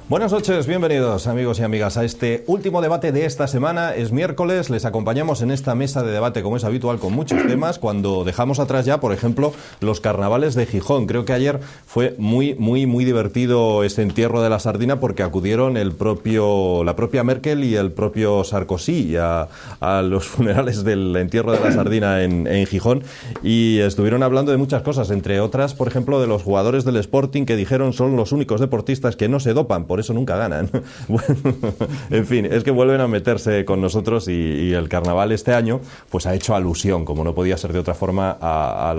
Buenas noches, bienvenidos amigos y amigas a este último debate de esta semana. Es miércoles, les acompañamos en esta mesa de debate como es habitual con muchos temas, cuando dejamos atrás ya, por ejemplo, los carnavales de Gijón. Creo que ayer fue muy divertido este entierro de la sardina porque acudieron la propia Merkel y el propio Sarkozy a los funerales del entierro de la sardina en Gijón y estuvieron hablando de muchas cosas, entre otras, por ejemplo, de los jugadores del Sporting que dijeron son los únicos deportistas que no se dopan, por eso nunca ganan. Bueno, en fin, es que vuelven a meterse con nosotros y el carnaval este año pues ha hecho alusión, como no podía ser de otra forma, a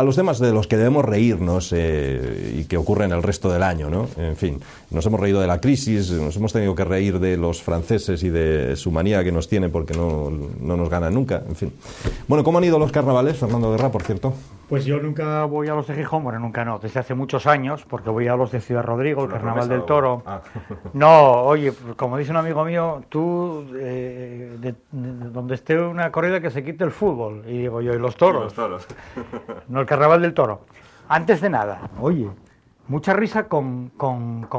los temas de los que debemos reírnos y que ocurren el resto del año, ¿no? En fin, nos hemos reído de la crisis, nos hemos tenido que reír de los franceses y de su manía que nos tienen porque no nos ganan nunca, en fin. Bueno, ¿cómo han ido los carnavales, Fernando Guerra, por cierto? Pues yo nunca voy a los de Gijón, bueno, nunca no, desde hace muchos años, porque voy a los de Ciudad Rodrigo, el Carnaval del Toro. Ah. No, oye, como dice un amigo mío, tú, donde esté una corrida que se quite el fútbol, y digo yo, ¿y los toros? Y los toros. No, el Carnaval del Toro. Antes de nada, oye, mucha risa con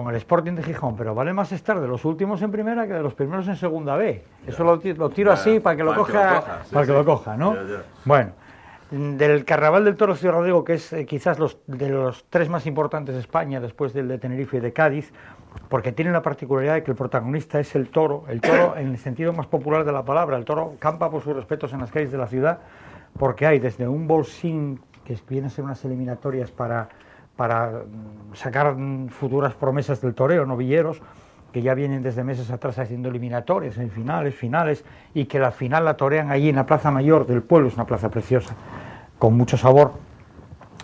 el Sporting de Gijón, pero vale más estar de los últimos en primera que de los primeros en segunda B. Ya. Eso lo tiro así para que lo coja, que lo coja, ¿no? Ya. Bueno. Del Carnaval del Toro Ciudad Rodrigo, que es quizás de los tres más importantes de España, después del de Tenerife y de Cádiz, porque tiene la particularidad de que el protagonista es el toro en el sentido más popular de la palabra. El toro campa por sus respetos en las calles de la ciudad, porque hay desde un bolsín, que viene a ser unas eliminatorias para sacar futuras promesas del toreo, novilleros, que ya vienen desde meses atrás haciendo eliminatorias, finales, y que la final la torean allí en la Plaza Mayor del pueblo, es una plaza preciosa, con mucho sabor.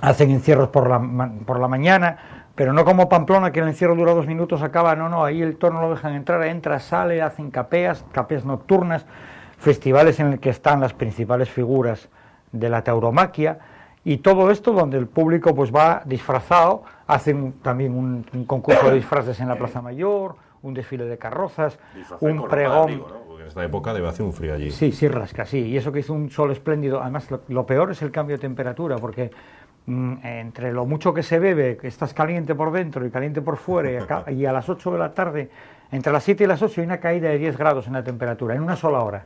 Hacen encierros por la mañana, pero no como Pamplona, que el encierro dura 2 minutos, acaba, no, ahí el toro no lo dejan entrar, entra, sale, hacen capeas nocturnas, festivales en el que están las principales figuras de la tauromaquia, y todo esto donde el público pues va disfrazado, hacen también un concurso de disfraces en la Plaza Mayor, un desfile de carrozas, un pregón. Abrigo, ¿no? Porque en esta época debe hacer un frío allí. Sí, rasca, sí. Y eso que hizo un sol espléndido. Además, lo peor es el cambio de temperatura, porque entre lo mucho que se bebe, que estás caliente por dentro y caliente por fuera, y a las 8 de la tarde, entre las 7 y las 8 hay una caída de 10 grados en la temperatura, en una sola hora.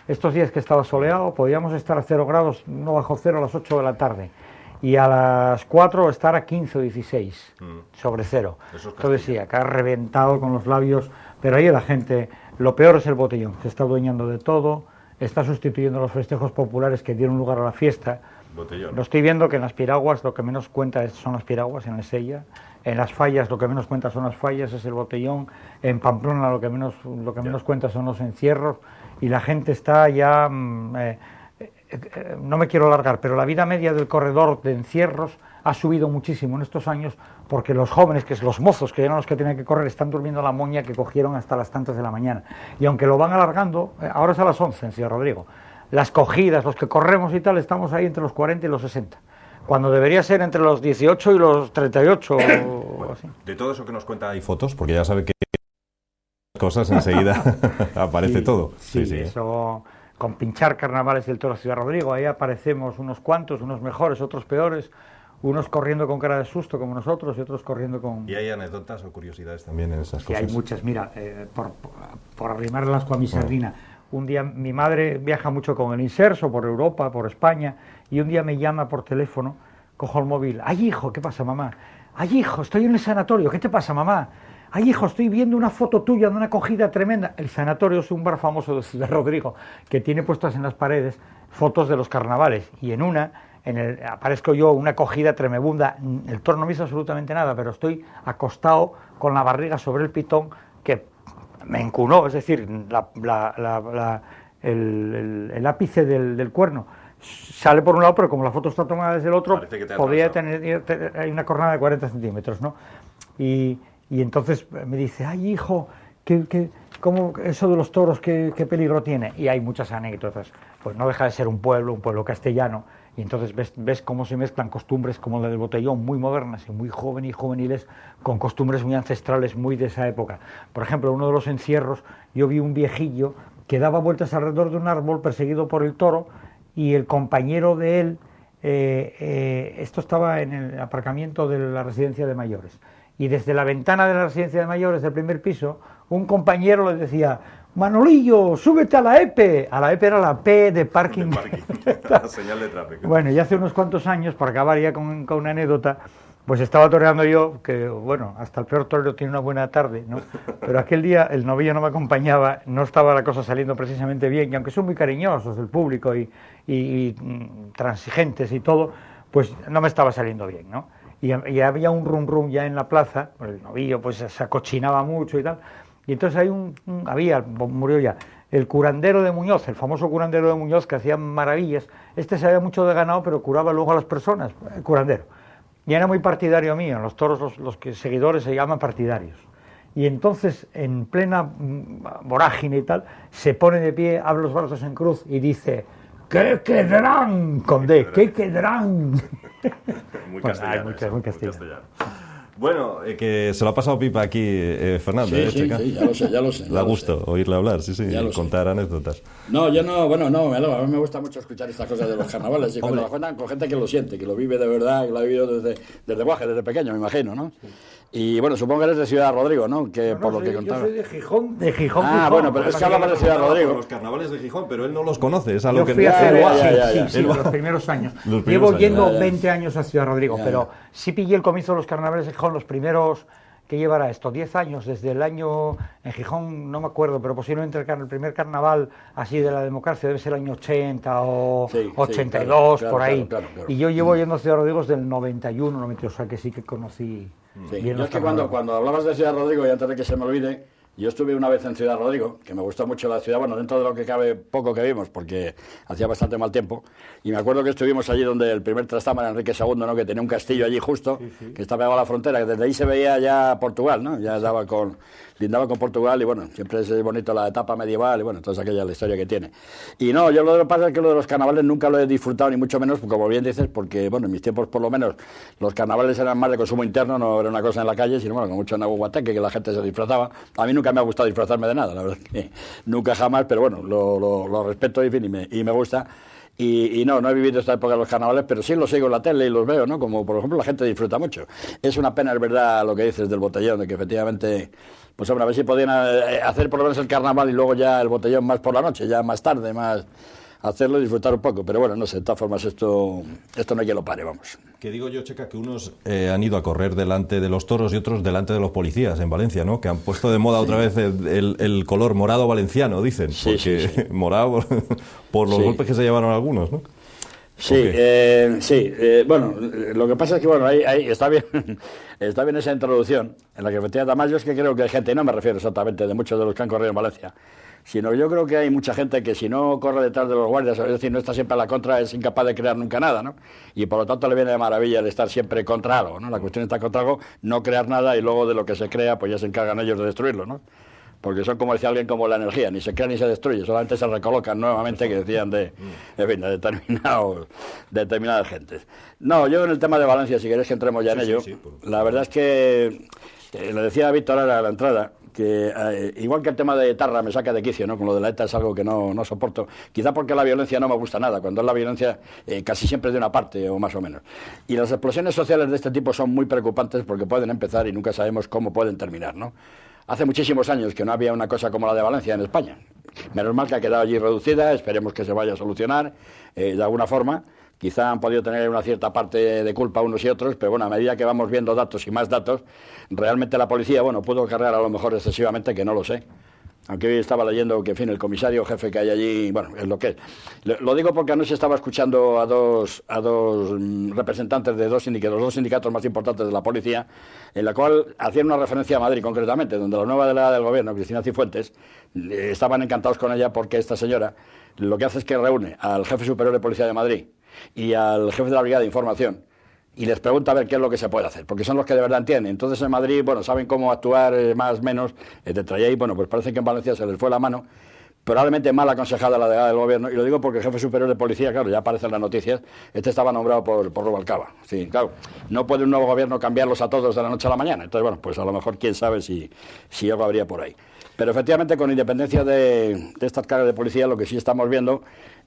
Estos días que estaba soleado, podíamos estar a 0 grados, no bajo cero a las 8 de la tarde. Y a las 4 estar a 15 o 16 sobre cero. Entonces sí, acá reventado con los labios, pero ahí la gente, lo peor es el botellón, se está adueñando de todo, está sustituyendo los festejos populares que dieron lugar a la fiesta. Botellón. Lo estoy viendo que en las piraguas lo que menos cuenta son las piraguas, en el Sella, en las fallas lo que menos cuenta son las fallas, es el botellón, en Pamplona lo que menos cuenta son los encierros, y la gente está ya... no me quiero alargar, pero la vida media del corredor de encierros ha subido muchísimo en estos años porque los jóvenes, que es los mozos, que eran los que tenían que correr, están durmiendo la moña que cogieron hasta las tantas de la mañana. Y aunque lo van alargando, ahora es a las 11 en Ciudad Rodrigo. Las cogidas, los que corremos y tal, estamos ahí entre los 40 y los 60. Cuando debería ser entre los 18 y los 38 bueno, así. De todo eso que nos cuenta hay fotos, porque ya sabe que cosas enseguida aparece todo. Sí, eso... Con pinchar carnavales del Toro Ciudad Rodrigo, ahí aparecemos unos cuantos, unos mejores, otros peores, unos corriendo con cara de susto como nosotros y otros corriendo con... ¿Y hay anécdotas o curiosidades también en esas cosas? Sí, hay muchas, mira, por arrimarle el asco a mi sardina. Un día mi madre viaja mucho con el Inserso por Europa, por España, y un día me llama por teléfono, cojo el móvil, ¡ay hijo, qué pasa mamá! ¡Ay hijo, estoy en el sanatorio, ¿qué te pasa mamá! ¡Ay, hijo, estoy viendo una foto tuya de una acogida tremenda! El sanatorio es un bar famoso de Ciudad Rodrigo que tiene puestas en las paredes fotos de los carnavales. Y en una, aparezco yo, una acogida tremebunda. El toro no me hizo absolutamente nada, pero estoy acostado con la barriga sobre el pitón que me encunó. Es decir, el ápice del cuerno sale por un lado, pero como la foto está tomada desde el otro, podría tener hay una cornada de 40 centímetros, ¿no? Y entonces me dice, ay hijo, ¿cómo eso de los toros, qué peligro tiene? Y hay muchas anécdotas. Pues no deja de ser un pueblo castellano, y entonces ves cómo se mezclan costumbres como la del botellón, muy modernas y muy juveniles, con costumbres muy ancestrales, muy de esa época. Por ejemplo, uno de los encierros, yo vi un viejillo que daba vueltas alrededor de un árbol perseguido por el toro, y el compañero de él, esto estaba en el aparcamiento de la residencia de mayores, y desde la ventana de la residencia de mayores del primer piso, un compañero le decía: Manolillo, súbete a la EPE. A la EPE era la P de parking. La señal de tráfico. Bueno, y hace unos cuantos años, para acabar ya con una anécdota, pues estaba toreando yo, que bueno, hasta el peor torero tiene una buena tarde, ¿no? Pero aquel día el novillo no me acompañaba, no estaba la cosa saliendo precisamente bien, y aunque son muy cariñosos del público y transigentes y todo, pues no me estaba saliendo bien, ¿no? Y había un rum rum ya en la plaza, el novillo pues se acochinaba mucho y tal, y entonces hay murió ya, el curandero de Muñoz, el famoso curandero de Muñoz, que hacía maravillas. Este sabía mucho de ganado, pero curaba luego a las personas, el curandero. Y era muy partidario mío, en los toros los que seguidores se llaman partidarios. Y entonces, en plena vorágine y tal, se pone de pie, abre los brazos en cruz y dice: ¿qué quedarán, Conde? ¿Qué quedarán? Muy Bueno, castellano. muy castellano. Bueno, que se lo ha pasado pipa aquí Fernando. Sí, ya lo sé. Da gusto oírle hablar, sí, contar anécdotas. No, yo no, bueno, no, a mí me gusta mucho escuchar estas cosas de los carnavales, y cuando lo cuentan con gente que lo siente, que lo vive de verdad, que lo ha vivido desde pequeño, me imagino, ¿no? Sí. Y bueno, supongo que eres de Ciudad Rodrigo, ¿no? Que no, por lo que contaba. Yo soy de Gijón. Ah, bueno, pero es que hablamos de Ciudad Rodrigo. Los carnavales de Gijón, pero él no los conoce, es a lo yo que fui a hacer sí, los primeros años. Llevo yendo 20 años a Ciudad Rodrigo, pero sí pillé el comienzo de los carnavales de Gijón, los primeros, que llevará esto, 10 años, desde el año, en Gijón no me acuerdo, pero posiblemente el primer carnaval así de la democracia debe ser el año 80 o 82, por ahí. Claro. Y yo llevo yendo a Ciudad Rodrigo desde el 91, 92, o sea que sí que conocí bien. Yo es que cuando hablabas de Ciudad Rodrigo, y antes de que se me olvide, yo estuve una vez en Ciudad Rodrigo, que me gustó mucho la ciudad, bueno, dentro de lo que cabe, poco que vimos, porque hacía bastante mal tiempo, y me acuerdo que estuvimos allí donde el primer trastámar era Enrique II, ¿no? Que tenía un castillo allí justo, que estaba pegado a la frontera, que desde ahí se veía ya Portugal, ¿no? Ya lindaba con Portugal, y bueno, siempre es bonito la etapa medieval, y bueno, toda aquella la historia que tiene. Y no, yo lo que pasa es que lo de los carnavales nunca lo he disfrutado, ni mucho menos, como bien dices, porque, bueno, en mis tiempos por lo menos, los carnavales eran más de consumo interno, no era una cosa en la calle, sino bueno, con mucho nahuateque, que la gente se disfrazaba. A mí nunca me ha gustado disfrazarme de nada, la verdad que nunca jamás, pero bueno, lo respeto y me gusta. Y no he vivido esta época de los carnavales, pero sí los sigo en la tele y los veo, ¿no? Como por ejemplo la gente disfruta mucho. Es una pena, es verdad, lo que dices del botellón, de que efectivamente, pues hombre, a ver si podían hacer por lo menos el carnaval y luego ya el botellón más por la noche, ya más tarde, más hacerlo y disfrutar un poco. Pero bueno, no sé, de todas formas esto no hay que lo pare, vamos. Que digo yo, Checa, que unos han ido a correr delante de los toros y otros delante de los policías en Valencia, ¿no? Que han puesto de moda otra vez el color morado valenciano, dicen. Porque morado por los golpes que se llevaron algunos, ¿no? Bueno, lo que pasa es que, bueno, ahí está bien esa introducción, en la que efectivamente, además yo es que creo que hay gente, y no me refiero exactamente de muchos de los que han corrido en Valencia, sino yo creo que hay mucha gente que si no corre detrás de los guardias, es decir, no está siempre a la contra, es incapaz de crear nunca nada, ¿no? Y por lo tanto le viene de maravilla el estar siempre contra algo, ¿no? La cuestión está contra algo, no crear nada y luego de lo que se crea, pues ya se encargan ellos de destruirlo, ¿no? Porque son, como decía alguien, como la energía, ni se crea ni se destruye, solamente se recolocan nuevamente, que decían de determinadas gentes. No, yo en el tema de Valencia, si queréis que entremos ya en ello, la verdad es que, le decía a Víctor ahora a la entrada, que igual que el tema de Etarra me saca de quicio, ¿no? Con lo de la ETA es algo que no soporto, quizá porque la violencia no me gusta nada, cuando es la violencia casi siempre de una parte o más o menos. Y las explosiones sociales de este tipo son muy preocupantes porque pueden empezar y nunca sabemos cómo pueden terminar, ¿no? Hace muchísimos años que no había una cosa como la de Valencia en España. Menos mal que ha quedado allí reducida, esperemos que se vaya a solucionar de alguna forma. Quizá han podido tener una cierta parte de culpa unos y otros, pero bueno, a medida que vamos viendo datos y más datos, realmente la policía, bueno, pudo cargar a lo mejor excesivamente, que no lo sé. Aunque hoy estaba leyendo que, en fin, el comisario jefe que hay allí, bueno, es lo que es. Lo digo porque anoche estaba escuchando a dos representantes de dos sindicatos más importantes de la policía, en la cual hacían una referencia a Madrid concretamente, donde la nueva delegada del gobierno, Cristina Cifuentes, estaban encantados con ella porque esta señora lo que hace es que reúne al jefe superior de policía de Madrid y al jefe de la brigada de información y les pregunta a ver qué es lo que se puede hacer, porque son los que de verdad entienden. Entonces en Madrid, bueno, saben cómo actuar más o menos, etcétera. Y ahí, bueno, pues parece que en Valencia se les fue la mano, probablemente mal aconsejada la delegada del gobierno, y lo digo porque el jefe superior de policía, claro, ya aparece en las noticias, estaba nombrado por Rubalcaba. Sí, claro, no puede un nuevo gobierno cambiarlos a todos de la noche a la mañana. Entonces, bueno, pues a lo mejor quién sabe si algo habría por ahí. Pero efectivamente, con independencia de estas cargas de policía, lo que sí estamos viendo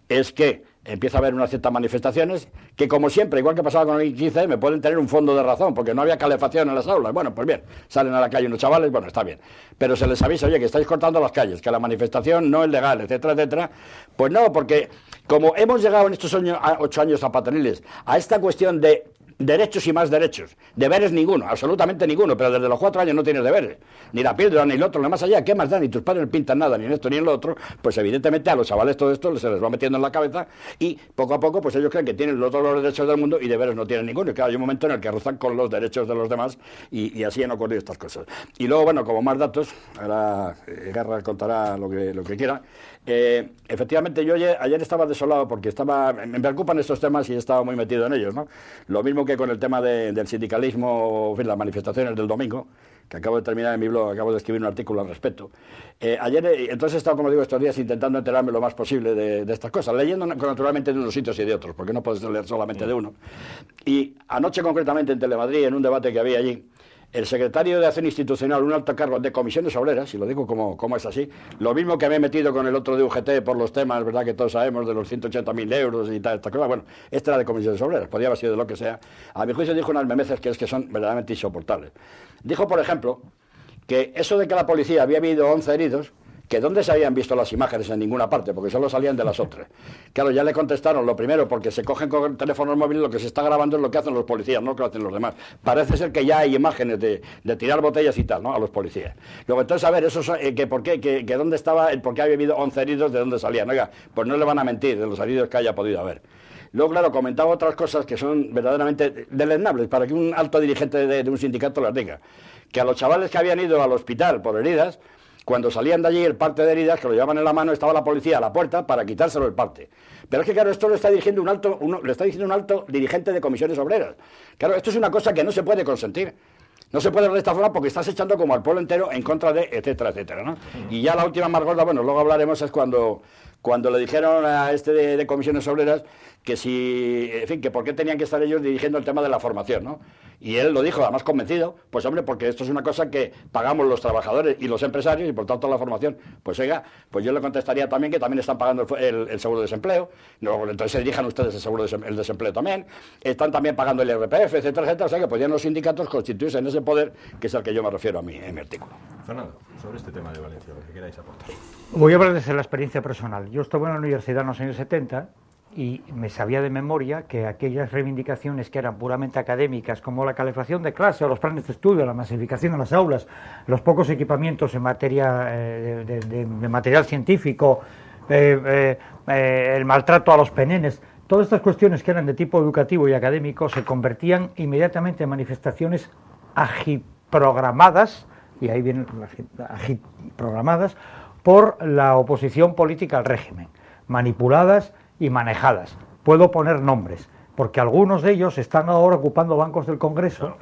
es que empieza a haber unas ciertas manifestaciones que, como siempre, igual que pasaba con el 15, me pueden tener un fondo de razón, porque no había calefacción en las aulas. Bueno, pues bien, salen a la calle unos chavales, bueno, está bien. Pero se les avisa, oye, que estáis cortando las calles, que la manifestación no es legal, etcétera, etcétera. Pues no, porque como hemos llegado en estos 8 años zapateriles a esta cuestión de derechos y más derechos, deberes ninguno, absolutamente ninguno, pero desde los 4 años no tienes deberes, ni la píldora, ni lo otro, lo más allá, ¿qué más da? Ni tus padres no pintan nada, ni en esto ni en lo otro, pues evidentemente a los chavales todo esto se les va metiendo en la cabeza y poco a poco pues ellos creen que tienen todos los derechos del mundo y deberes no tienen ninguno, y claro, hay un momento en el que rozan con los derechos de los demás y así han ocurrido estas cosas. Y luego, bueno, como más datos, ahora Guerra contará lo que quiera. Efectivamente, yo ayer estaba desolado porque me preocupan estos temas y he estado muy metido en ellos, ¿no? Lo mismo que con el tema del sindicalismo, en fin, las manifestaciones del domingo, que acabo de terminar en mi blog, acabo de escribir un artículo al respecto. Entonces he estado, como digo, estos días intentando enterarme lo más posible de estas cosas, leyendo naturalmente de unos sitios y de otros, porque no puedes leer solamente de uno. Y anoche concretamente en Telemadrid, en un debate que había allí, el secretario de Acción Institucional, un alto cargo de Comisiones Obreras, y lo digo como es así, lo mismo que me he metido con el otro de UGT por los temas, verdad, que todos sabemos, de los 180.000 euros y tal, esta cosa, bueno, este era de Comisiones Obreras, podría haber sido de lo que sea. A mi juicio dijo unas memeces que son verdaderamente insoportables. Dijo, por ejemplo, que eso de que la policía había habido 11 heridos, que dónde se habían visto las imágenes en ninguna parte, porque solo salían de las otras. Claro, ya le contestaron, lo primero, porque se cogen con teléfonos móviles, lo que se está grabando es lo que hacen los policías, no lo que hacen los demás. Parece ser que ya hay imágenes de tirar botellas y tal, ¿no?, a los policías. Luego, entonces, a ver, eso que por qué, que dónde estaba, por qué había habido 11 heridos, de dónde salían. Oiga, pues no le van a mentir de los heridos que haya podido haber. Luego, claro, comentaba otras cosas que son verdaderamente deleznables, para que un alto dirigente de un sindicato las diga. Que a los chavales que habían ido al hospital por heridas, cuando salían de allí el parte de heridas, que lo llevaban en la mano, estaba la policía a la puerta para quitárselo el parte. Pero es que, claro, esto lo está dirigiendo un alto dirigente de Comisiones Obreras. Claro, esto es una cosa que no se puede consentir. No se puede de esta forma porque estás echando como al pueblo entero en contra de, etcétera, etcétera, ¿no? Y ya la última más gorda, bueno, luego hablaremos, es cuando le dijeron a este de Comisiones Obreras que si, en fin, que por qué tenían que estar ellos dirigiendo el tema de la formación, ¿no? Y él lo dijo, además convencido, pues hombre, porque esto es una cosa que pagamos los trabajadores y los empresarios y por tanto la formación. Pues oiga, pues yo le contestaría también que también están pagando el seguro de desempleo, luego entonces se dirijan ustedes el desempleo también, están también pagando el IRPF, etcétera, etcétera, o sea que podrían los sindicatos constituirse en ese poder, que es al que yo me refiero en mi artículo. Fernando, sobre este tema de Valencia, lo que queráis aportar. Voy a hablar desde la experiencia personal. Yo estuve en la universidad en los años 70 y me sabía de memoria que aquellas reivindicaciones que eran puramente académicas, como la calefacción de clase o los planes de estudio, la masificación de las aulas, los pocos equipamientos en materia de material científico, el maltrato a los penenes, todas estas cuestiones que eran de tipo educativo y académico se convertían inmediatamente en manifestaciones agiprogramadas, y ahí vienen las agiprogramadas, por la oposición política al régimen, manipuladas y manejadas. Puedo poner nombres, porque algunos de ellos están ahora ocupando bancos del Congreso,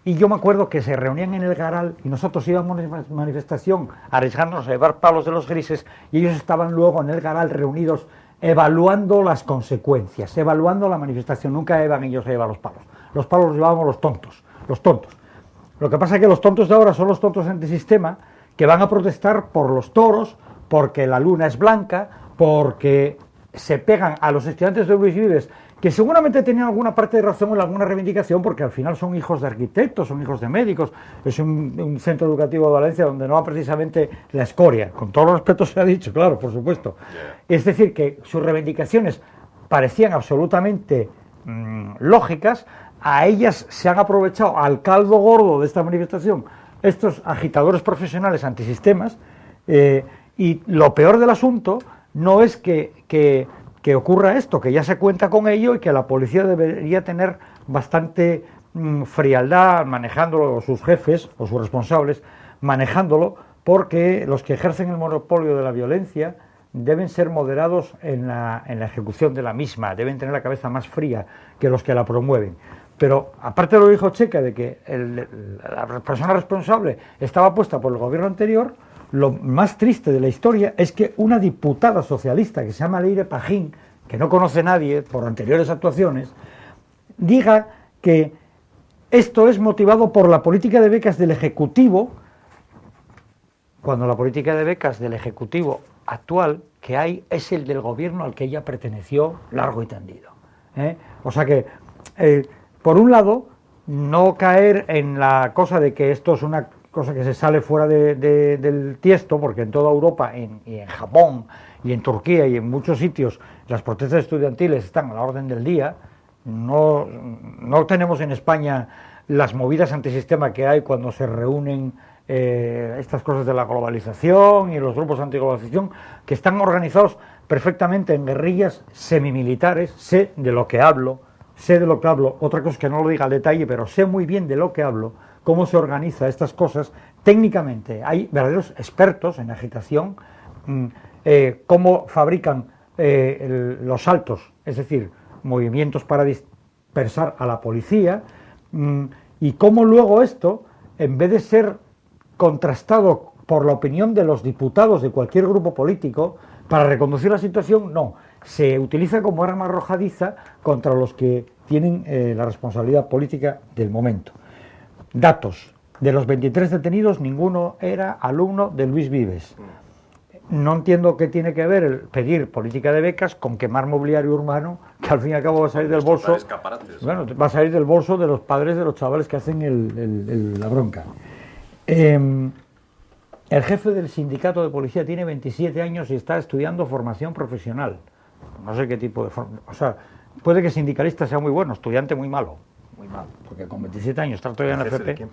y yo me acuerdo que se reunían en el Garal y nosotros íbamos a una manifestación arriesgándonos a llevar palos de los grises y ellos estaban luego en el Garal reunidos evaluando las consecuencias, evaluando la manifestación. Nunca iban ellos a llevar los palos los llevábamos los tontos. Lo que pasa es que los tontos de ahora son los tontos antisistema que van a protestar por los toros, porque la luna es blanca, porque se pegan a los estudiantes de Luis Vives, que seguramente tenían alguna parte de razón en alguna reivindicación, porque al final son hijos de arquitectos, son hijos de médicos, es un centro educativo de Valencia donde no va precisamente la escoria, con todo respeto se ha dicho, claro, por supuesto. Es decir, que sus reivindicaciones parecían absolutamente lógicas, a ellas se han aprovechado al caldo gordo de esta manifestación estos agitadores profesionales antisistemas, y lo peor del asunto no es que ocurra esto, que ya se cuenta con ello y que la policía debería tener bastante frialdad manejándolo, o sus jefes o sus responsables manejándolo, porque los que ejercen el monopolio de la violencia deben ser moderados en la ejecución de la misma, deben tener la cabeza más fría que los que la promueven. Pero aparte de lo que dijo Checa, de que la persona responsable estaba puesta por el gobierno anterior, lo más triste de la historia es que una diputada socialista que se llama Leire Pajín, que no conoce nadie por anteriores actuaciones, diga que esto es motivado por la política de becas del Ejecutivo, cuando la política de becas del Ejecutivo actual que hay es el del gobierno al que ella perteneció largo y tendido. O sea que, por un lado, no caer en la cosa de que esto es una cosa que se sale fuera del tiesto, porque en toda Europa, y en Japón, y en Turquía, y en muchos sitios, las protestas estudiantiles están a la orden del día. No tenemos en España las movidas antisistema que hay cuando se reúnen estas cosas de la globalización y los grupos antiglobalización, que están organizados perfectamente en guerrillas semimilitares. Sé de lo que hablo, otra cosa es que no lo diga al detalle, pero sé muy bien de lo que hablo, cómo se organiza estas cosas técnicamente. Hay verdaderos expertos en agitación, cómo fabrican los saltos, es decir, movimientos para dispersar a la policía, y cómo luego esto, en vez de ser contrastado por la opinión de los diputados de cualquier grupo político para reconducir la situación, no, se utiliza como arma arrojadiza contra los que tienen la responsabilidad política del momento. Datos: de los 23 detenidos, ninguno era alumno de Luis Vives. No entiendo qué tiene que ver el pedir política de becas con quemar mobiliario urbano, que al fin y al cabo va a salir del bolso. Bueno, va a salir del bolso de los padres de los chavales que hacen la bronca. El jefe del sindicato de policía tiene 27 años y está estudiando formación profesional. No sé qué tipo de formación. O sea, puede que sindicalista sea muy bueno, estudiante muy malo. Muy mal, porque con 27 años está todavía en FP. ¿De quién,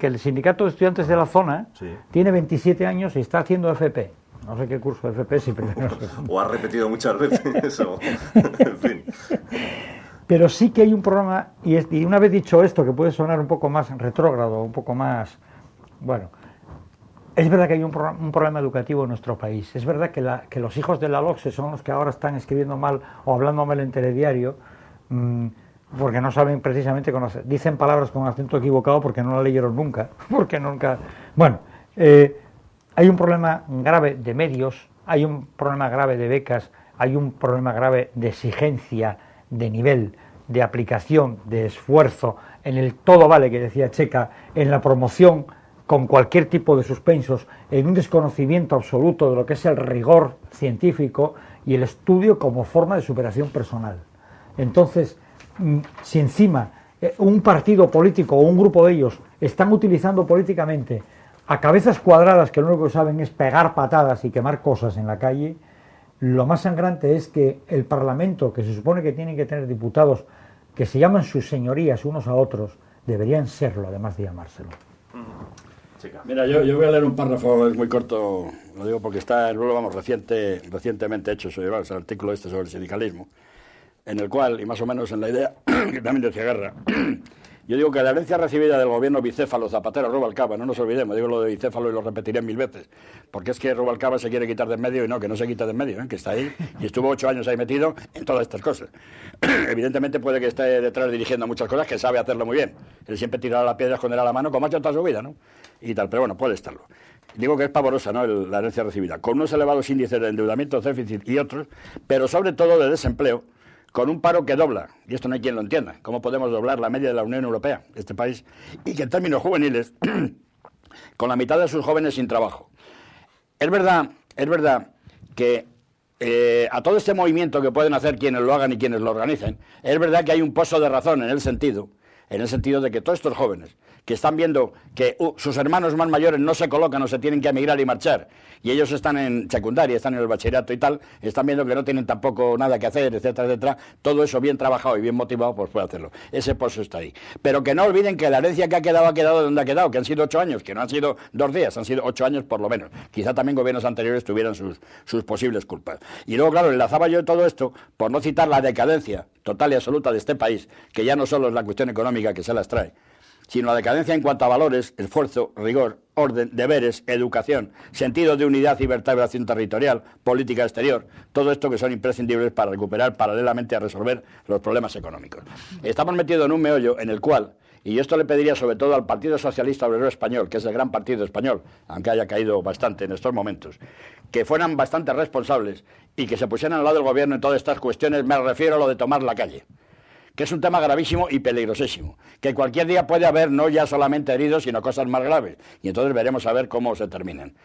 el sindicato de estudiantes de la zona, sí, tiene 27 años y está haciendo FP. No sé qué curso de FP, si primero. O ha repetido muchas veces eso. En fin. Pero sí que hay un problema, y una vez dicho esto, que puede sonar un poco más retrógrado, un poco más... Bueno, es verdad que hay un problema educativo en nuestro país. Es verdad que los hijos de la LOCSE son los que ahora están escribiendo mal o hablando mal en telediario, porque no saben precisamente conocer, dicen palabras con acento equivocado porque no la leyeron nunca, Bueno, hay un problema grave de medios, hay un problema grave de becas, hay un problema grave de exigencia, de nivel, de aplicación, de esfuerzo, en el todo vale que decía Checa, en la promoción con cualquier tipo de suspensos, en un desconocimiento absoluto de lo que es el rigor científico y el estudio como forma de superación personal. Entonces, si encima un partido político o un grupo de ellos están utilizando políticamente a cabezas cuadradas que lo único que saben es pegar patadas y quemar cosas en la calle, lo más sangrante es que el Parlamento, que se supone que tienen que tener diputados que se llaman sus señorías unos a otros, deberían serlo, además de llamárselo. Mira, yo voy a leer un párrafo, es muy corto, lo digo porque está, vamos, recientemente hecho sobre el artículo este sobre el sindicalismo, en el cual, y más o menos en la idea que también decía Guerra, yo digo que la herencia recibida del gobierno bicéfalo Zapatero Rubalcaba, no nos olvidemos, digo lo de bicéfalo y lo repetiré 1000 veces, porque es que Rubalcaba se quiere quitar de en medio y no, que no se quita de en medio, que está ahí y estuvo 8 años ahí metido en todas estas cosas. Evidentemente puede que esté detrás dirigiendo muchas cosas, que sabe hacerlo muy bien. Él siempre tirará la piedra, esconderá la mano, como ha hecho toda su vida, ¿no? Y tal, pero bueno, puede estarlo. Digo que es pavorosa, ¿no?, la herencia recibida, con unos elevados índices de endeudamiento, déficit y otros, pero sobre todo de desempleo, con un paro que dobla, y esto no hay quien lo entienda, cómo podemos doblar la media de la Unión Europea, este país, y que en términos juveniles, con la mitad de sus jóvenes sin trabajo. Es verdad que a todo este movimiento que pueden hacer quienes lo hagan y quienes lo organicen, es verdad que hay un pozo de razón en el sentido de que todos estos jóvenes que están viendo que sus hermanos más mayores no se colocan o se tienen que emigrar y marchar, y ellos están en secundaria, están en el bachillerato y tal, están viendo que no tienen tampoco nada que hacer, etcétera, etcétera, todo eso bien trabajado y bien motivado, pues puede hacerlo. Ese pozo está ahí. Pero que no olviden que la herencia que ha quedado de donde ha quedado, que han sido 8 años, que no han sido 2 días, han sido 8 años por lo menos. Quizá también gobiernos anteriores tuvieran sus posibles culpas. Y luego, claro, enlazaba yo todo esto, por no citar la decadencia total y absoluta de este país, que ya no solo es la cuestión económica que se las trae, sino la decadencia en cuanto a valores, esfuerzo, rigor, orden, deberes, educación, sentido de unidad y vertebración territorial, política exterior, todo esto que son imprescindibles para recuperar paralelamente a resolver los problemas económicos. Estamos metidos en un meollo en el cual, y esto le pediría sobre todo al Partido Socialista Obrero Español, que es el gran partido español, aunque haya caído bastante en estos momentos, que fueran bastante responsables y que se pusieran al lado del gobierno en todas estas cuestiones, me refiero a lo de tomar la calle. que es un tema gravísimo y peligrosísimo, que cualquier día puede haber no ya solamente heridos, sino cosas más graves, y entonces veremos a ver cómo se terminan.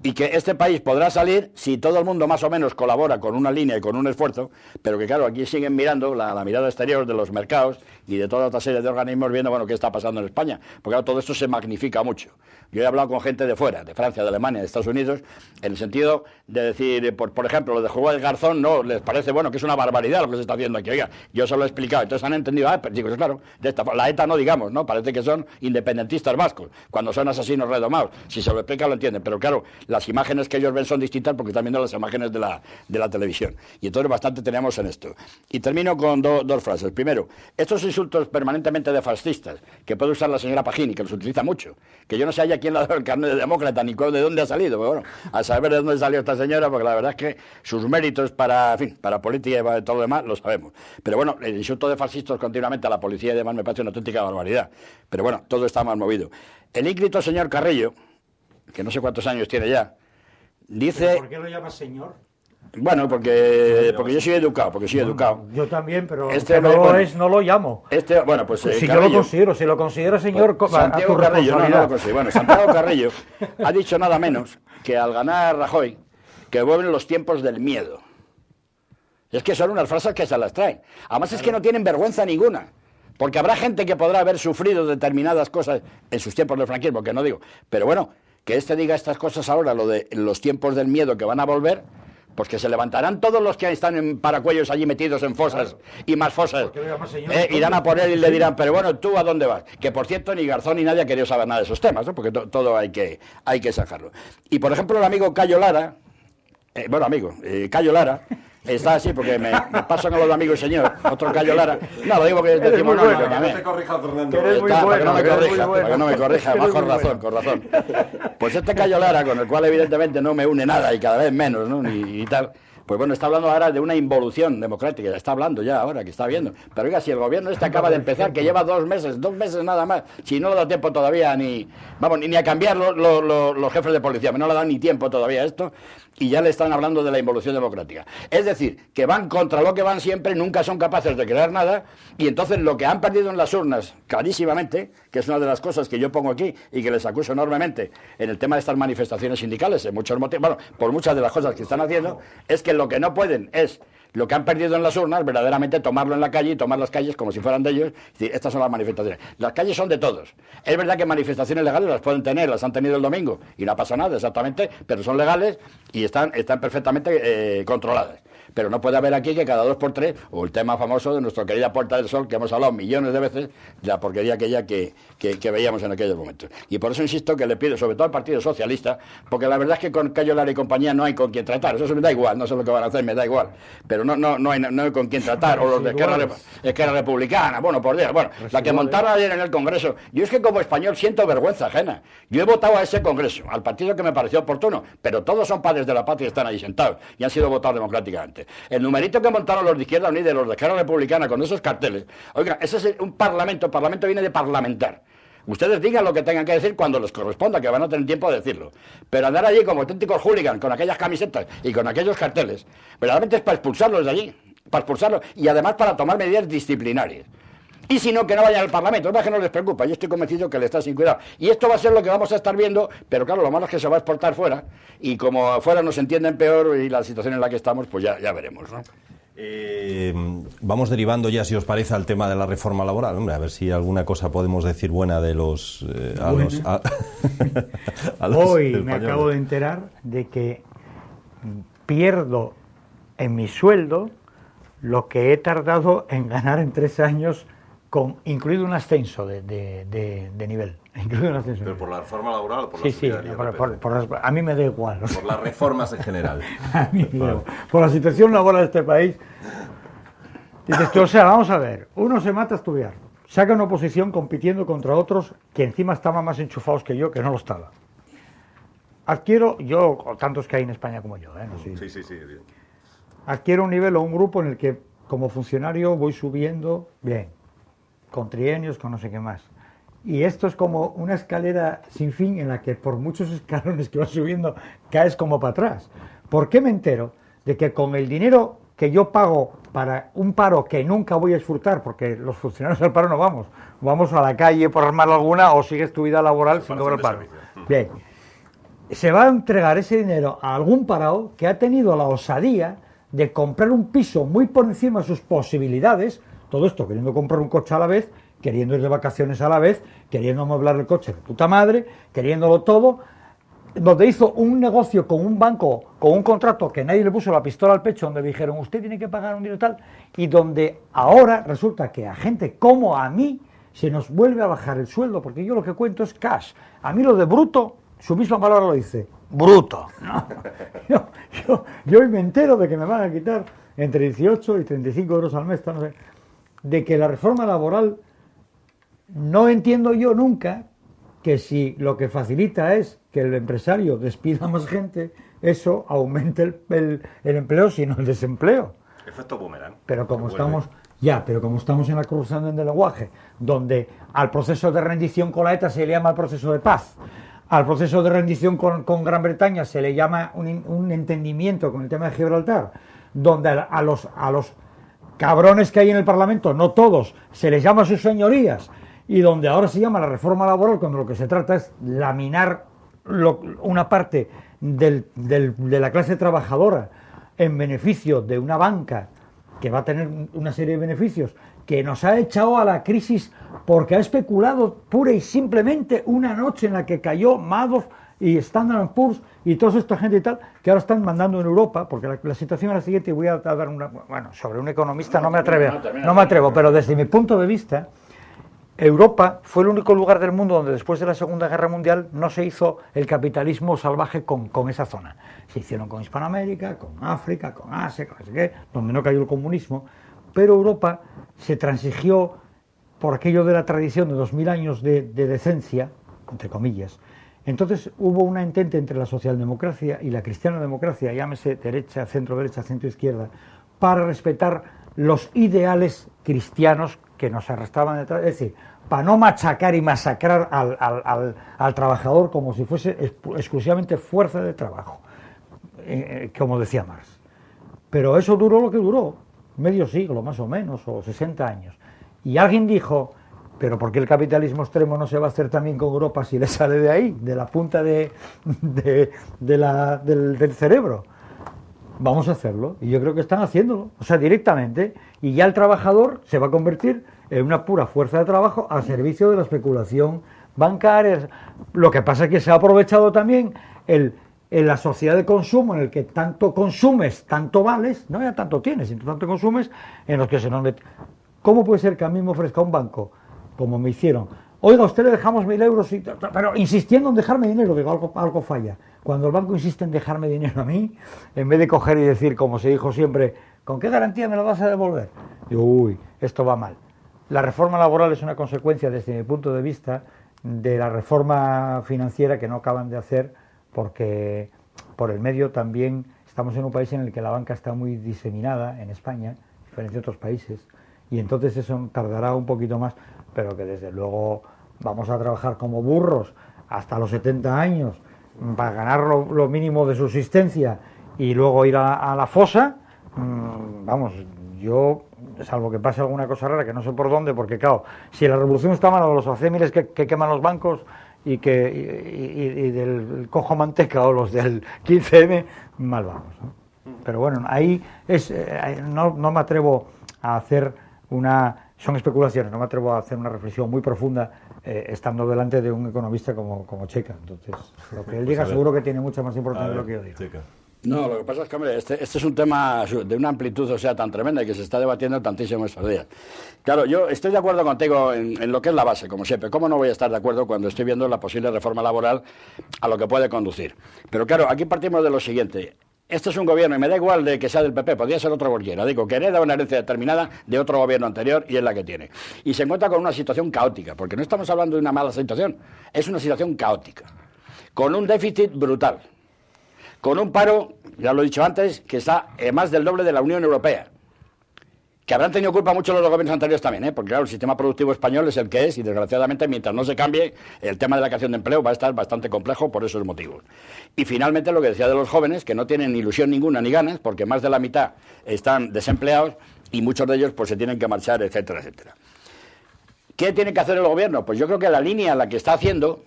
Y que este país podrá salir si todo el mundo más o menos colabora con una línea y con un esfuerzo, pero que claro, aquí siguen mirando la mirada exterior de los mercados y de toda otra serie de organismos viendo, bueno, qué está pasando en España, porque claro, todo esto se magnifica mucho. Yo he hablado con gente de fuera, de Francia, de Alemania, de Estados Unidos, en el sentido de decir, por ejemplo, lo de juego del Garzón, no, les parece, bueno, que es una barbaridad lo que se está haciendo aquí. Oiga, yo se lo he explicado, entonces han entendido, pero digo, claro, la ETA no digamos, ¿no? Parece que son independentistas vascos, cuando son asesinos redomados. Si se lo explica lo entienden, pero claro, las imágenes que ellos ven son distintas porque están viendo las imágenes de la televisión. Y entonces bastante tenemos en esto. Y termino con dos frases. Primero, estos insultos permanentemente de fascistas, que puede usar la señora Pagini, que los utiliza mucho, que yo no sé a quién le ha dado el carnet de demócrata ni de dónde ha salido, pero bueno, a saber de dónde salió esta señora, porque la verdad es que sus méritos para, en fin, para política y para todo lo demás, lo sabemos. Pero bueno, el insulto de fascistas continuamente a la policía y demás me parece una auténtica barbaridad. Pero bueno, todo está mal movido. El ínclito señor Carrillo, que no sé cuántos años tiene ya, dice... ¿Por qué lo llamas señor? Bueno, porque yo soy educado, Yo también, pero no lo llamo. Bueno, pues si Carrillo, yo lo considero, si lo considero señor, Santiago Carrillo, no lo considero. Bueno, Santiago Carrillo ha dicho nada menos que al ganar Rajoy, que vuelven los tiempos del miedo. Es que son unas frases que se las traen. Además es que no tienen vergüenza ninguna. Porque habrá gente que podrá haber sufrido determinadas cosas en sus tiempos del franquismo, que no digo. Pero bueno, que diga estas cosas ahora, lo de los tiempos del miedo que van a volver, pues que se levantarán todos los que están en paracuellos allí metidos en fosas, claro, y más fosas. Irán a por él y le dirán, pero bueno, ¿tú a dónde vas? Que por cierto, ni Garzón ni nadie ha querido saber nada de esos temas, ¿no? Porque todo hay que sacarlo. Y por ejemplo, el amigo Cayo Lara, Cayo Lara, está así porque me paso con los amigos señor, otro Cayo Lara. No, lo digo que decimos no, que no te corrija, Fernando. Para que no me corrija, más con razón. Pues este Cayo Lara, con el cual evidentemente no me une nada y cada vez menos, ¿no? y tal. Pues bueno, está hablando ahora de una involución democrática, está hablando ya ahora, que está viendo. Pero oiga, si el gobierno acaba de empezar, que lleva 2 meses nada más, si no le da tiempo todavía ni a cambiar los jefes de policía, no le dan ni tiempo todavía a esto, y ya le están hablando de la involución democrática. Es decir, que van contra lo que van siempre, nunca son capaces de crear nada, y entonces lo que han perdido en las urnas, clarísimamente, que es una de las cosas que yo pongo aquí y que les acuso enormemente en el tema de estas manifestaciones sindicales, en muchos motivos, por muchas de las cosas que están haciendo, es que lo que no pueden es lo que han perdido en las urnas, verdaderamente tomarlo en la calle y tomar las calles como si fueran de ellos. Es decir, estas son las manifestaciones. Las calles son de todos. Es verdad que manifestaciones legales las pueden tener, las han tenido el domingo y no pasa nada exactamente, pero son legales y están perfectamente controladas. Pero no puede haber aquí que cada 2 por 3, o el tema famoso de nuestra querida Puerta del Sol, que hemos hablado millones de veces, de la porquería aquella que veíamos en aquellos momentos. Y por eso insisto que le pido, sobre todo al Partido Socialista, porque la verdad es que con Cayo Lara y compañía no hay con quién tratar. Eso me da igual, no sé lo que van a hacer, me da igual. Pero no hay con quién tratar. O los de Esquerra Republicana, bueno, por Dios. Bueno, la que montaron ayer en el Congreso. Yo es que como español siento vergüenza ajena. Yo he votado a ese Congreso, al partido que me pareció oportuno, pero todos son padres de la patria y están ahí sentados y han sido votados democráticamente. El numerito que montaron los de Izquierda Unida y los de Esquerra Republicana con esos carteles, oiga, ese es un parlamento, el parlamento viene de parlamentar. Ustedes digan lo que tengan que decir cuando les corresponda, que van a tener tiempo de decirlo. Pero andar allí como auténticos hooligans, con aquellas camisetas y con aquellos carteles, verdaderamente es para expulsarlos de allí, para expulsarlos y además para tomar medidas disciplinarias. Y si no, que no vayan al Parlamento, es verdad que no les preocupa, yo estoy convencido que le está sin cuidado. Y esto va a ser lo que vamos a estar viendo, pero claro, lo malo es que se va a exportar fuera, y como afuera nos entienden peor y la situación en la que estamos, pues ya veremos, ¿no? Vamos derivando ya, si os parece, al tema de la reforma laboral. Hombre, a ver si alguna cosa podemos decir buena de los... Hoy me acabo de enterar de que pierdo en mi sueldo lo que he tardado en ganar en 3 años, incluido un ascenso de nivel. Incluido un ascenso. ¿Pero por la reforma laboral o por sí, a mí me da igual. Por las reformas en general. A mí me da igual. Por la situación laboral de este país. Dices tú, o sea, vamos a ver, uno se mata a estudiar, saca una oposición compitiendo contra otros que encima estaban más enchufados que yo, que no lo estaba. Adquiero, yo, o tantos que hay en España como yo, no sé. Sí. Adquiero un nivel o un grupo en el que como funcionario voy subiendo bien, con trienios, con no sé qué más. Y esto es como una escalera sin fin en la que por muchos escalones que vas subiendo caes como para atrás. ¿Por qué me entero de que con el dinero que yo pago para un paro que nunca voy a disfrutar, porque los funcionarios del paro no vamos a la calle por armar alguna o sigues tu vida laboral sin cobrar el paro. Bien, se va a entregar ese dinero a algún parado que ha tenido la osadía de comprar un piso muy por encima de sus posibilidades, todo esto queriendo comprar un coche a la vez, queriendo ir de vacaciones a la vez, queriendo amueblar el coche de puta madre, queriéndolo todo, donde hizo un negocio con un banco, con un contrato que nadie le puso la pistola al pecho, donde le dijeron usted tiene que pagar un dinero tal, y donde ahora resulta que a gente como a mí se nos vuelve a bajar el sueldo, porque yo lo que cuento es cash. A mí lo de bruto, su misma palabra lo dice, bruto. No, yo hoy me entero de que me van a quitar entre 18 y 35 euros al mes, no sé, de que la reforma laboral, no entiendo yo nunca que si lo que facilita es que el empresario despida más gente, eso aumente el empleo, sino el desempleo. Efecto boomerang. Pero como estamos en la corrupción del lenguaje, donde al proceso de rendición con la ETA se le llama el proceso de paz, al proceso de rendición con Gran Bretaña se le llama un entendimiento con el tema de Gibraltar, donde a los cabrones que hay en el Parlamento, no todos, se les llama sus señorías, y donde ahora se llama la reforma laboral, cuando lo que se trata es laminar una parte de la clase trabajadora en beneficio de una banca que va a tener una serie de beneficios, que nos ha echado a la crisis porque ha especulado pura y simplemente una noche en la que cayó Madoff y Standard & Poor's y toda esta gente y tal, que ahora están mandando en Europa, porque la situación es la siguiente, y voy a dar sobre un economista no me atrevo, pero desde mi punto de vista, Europa fue el único lugar del mundo donde después de la Segunda Guerra Mundial no se hizo el capitalismo salvaje con esa zona. Se hicieron con Hispanoamérica, con África, con Asia, con no sé qué, donde no cayó el comunismo, pero Europa se transigió por aquello de la tradición de 2000 años de decencia, entre comillas. Entonces hubo una entente entre la socialdemocracia y la cristianodemocracia, llámese derecha, centro-derecha, centro-izquierda, para respetar los ideales cristianos que nos arrastraban detrás, es decir, para no machacar y masacrar al trabajador como si fuese exclusivamente fuerza de trabajo, como decía Marx. Pero eso duró lo que duró, medio siglo más o menos, o 60 años. Y alguien dijo, pero ¿por qué el capitalismo extremo no se va a hacer también con Europa si le sale de ahí, de la punta del cerebro? Vamos a hacerlo, y yo creo que están haciéndolo, o sea, directamente, y ya el trabajador se va a convertir en una pura fuerza de trabajo al servicio de la especulación bancaria. Lo que pasa es que se ha aprovechado también en la sociedad de consumo, en el que tanto consumes, tanto vales, no ya tanto tienes, sino tanto consumes, en los que se nos mete. ¿Cómo puede ser que a mí me ofrezca un banco, como me hicieron? Oiga, a usted le dejamos 1000 euros, pero insistiendo en dejarme dinero, que algo falla. Cuando el banco insiste en dejarme dinero a mí, en vez de coger y decir, como se dijo siempre, ¿con qué garantía me lo vas a devolver? Digo, uy, esto va mal. La reforma laboral es una consecuencia, desde mi punto de vista, de la reforma financiera que no acaban de hacer, porque por el medio también estamos en un país en el que la banca está muy diseminada, en España, diferente de otros países, y entonces eso tardará un poquito más, pero que desde luego vamos a trabajar como burros hasta los 70 años para ganar lo mínimo de subsistencia y luego ir a la fosa. Vamos, yo, salvo que pase alguna cosa rara, que no sé por dónde, porque claro, si la revolución está mala de los acémiles que queman los bancos y del cojo manteca o los del 15M, mal vamos, ¿no? Pero bueno, ahí no me atrevo a hacer son especulaciones, no me atrevo a hacer una reflexión muy profunda estando delante de un economista como Checa. Entonces, lo que él diga seguro que tiene mucha más importancia de lo que yo digo. Checa. No, lo que pasa es que, hombre, este es un tema de una amplitud, o sea, tan tremenda y que se está debatiendo tantísimo estos días. Claro, yo estoy de acuerdo contigo en lo que es la base, como siempre. ¿Cómo no voy a estar de acuerdo cuando estoy viendo la posible reforma laboral a lo que puede conducir? Pero claro, aquí partimos de lo siguiente. Este es un gobierno, y me da igual de que sea del PP, podría ser otro cualquiera. Digo, que hereda una herencia determinada de otro gobierno anterior y es la que tiene. Y se encuentra con una situación caótica, porque no estamos hablando de una mala situación, es una situación caótica, con un déficit brutal, con un paro, ya lo he dicho antes, que está más del doble de la Unión Europea, Que habrán tenido culpa mucho los gobiernos anteriores también, ¿eh? Porque claro, el sistema productivo español es el que es y desgraciadamente mientras no se cambie, el tema de la creación de empleo va a estar bastante complejo por esos motivos. Y finalmente lo que decía de los jóvenes, que no tienen ilusión ninguna ni ganas, porque más de la mitad están desempleados y muchos de ellos pues se tienen que marchar, etcétera, etcétera. ¿Qué tiene que hacer el gobierno? Pues yo creo que la línea en la que está haciendo,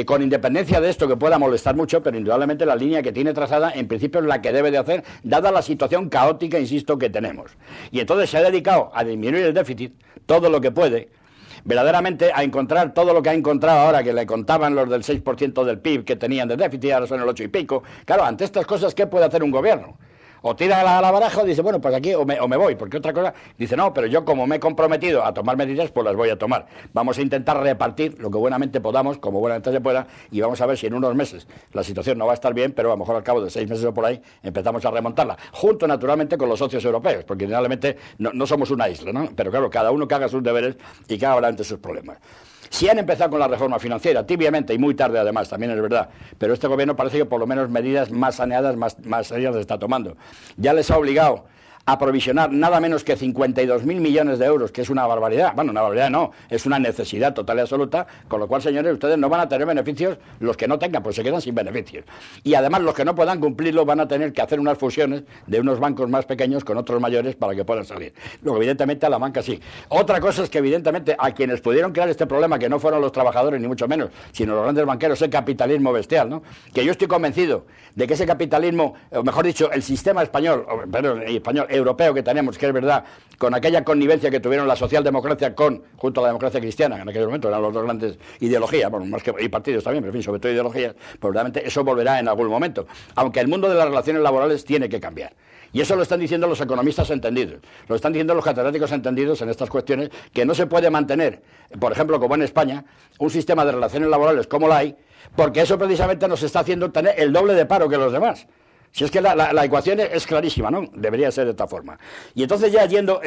con independencia de esto que pueda molestar mucho, pero indudablemente la línea que tiene trazada en principio es la que debe de hacer, dada la situación caótica, insisto, que tenemos. Y entonces se ha dedicado a disminuir el déficit todo lo que puede, verdaderamente a encontrar todo lo que ha encontrado ahora, que le contaban los del 6% del PIB que tenían de déficit, ahora son el 8 y pico. Claro, ante estas cosas, ¿qué puede hacer un gobierno? O tira la baraja o dice, bueno, pues aquí o me voy, porque otra cosa, dice, no, pero yo como me he comprometido a tomar medidas, pues las voy a tomar. Vamos a intentar repartir lo que buenamente podamos, como buenamente se pueda, y vamos a ver si en unos meses la situación no va a estar bien, pero a lo mejor al cabo de 6 meses o por ahí empezamos a remontarla, junto naturalmente con los socios europeos, porque generalmente no somos una isla, ¿no? Pero claro, cada uno que haga sus deberes y que haga adelante sus problemas. Si han empezado con la reforma financiera, tibiamente y muy tarde además, también es verdad, pero este gobierno parece que por lo menos medidas más saneadas, más serias las está tomando. Ya les ha obligado a provisionar nada menos que 52.000 millones de euros, que es una barbaridad. Bueno, una barbaridad no, es una necesidad total y absoluta, con lo cual, señores, ustedes no van a tener beneficios, los que no tengan, pues se quedan sin beneficios. Y además, los que no puedan cumplirlo van a tener que hacer unas fusiones de unos bancos más pequeños con otros mayores para que puedan salir. Luego, evidentemente, a la banca sí. Otra cosa es que, evidentemente, a quienes pudieron crear este problema, que no fueron los trabajadores, ni mucho menos, sino los grandes banqueros, ese capitalismo bestial, ¿no? Que yo estoy convencido de que ese capitalismo, o mejor dicho, el sistema español, europeo que tenemos, que es verdad, con aquella connivencia que tuvieron la socialdemocracia junto a la democracia cristiana, en aquel momento eran los dos grandes ideologías, bueno, más que y partidos también, pero en fin, sobre todo ideologías, pues realmente eso volverá en algún momento, aunque el mundo de las relaciones laborales tiene que cambiar. Y eso lo están diciendo los economistas entendidos, lo están diciendo los catedráticos entendidos en estas cuestiones, que no se puede mantener, por ejemplo, como en España, un sistema de relaciones laborales como la hay, porque eso precisamente nos está haciendo tener el doble de paro que los demás. Si es que la ecuación es clarísima, ¿no? Debería ser de esta forma. Y entonces ya yendo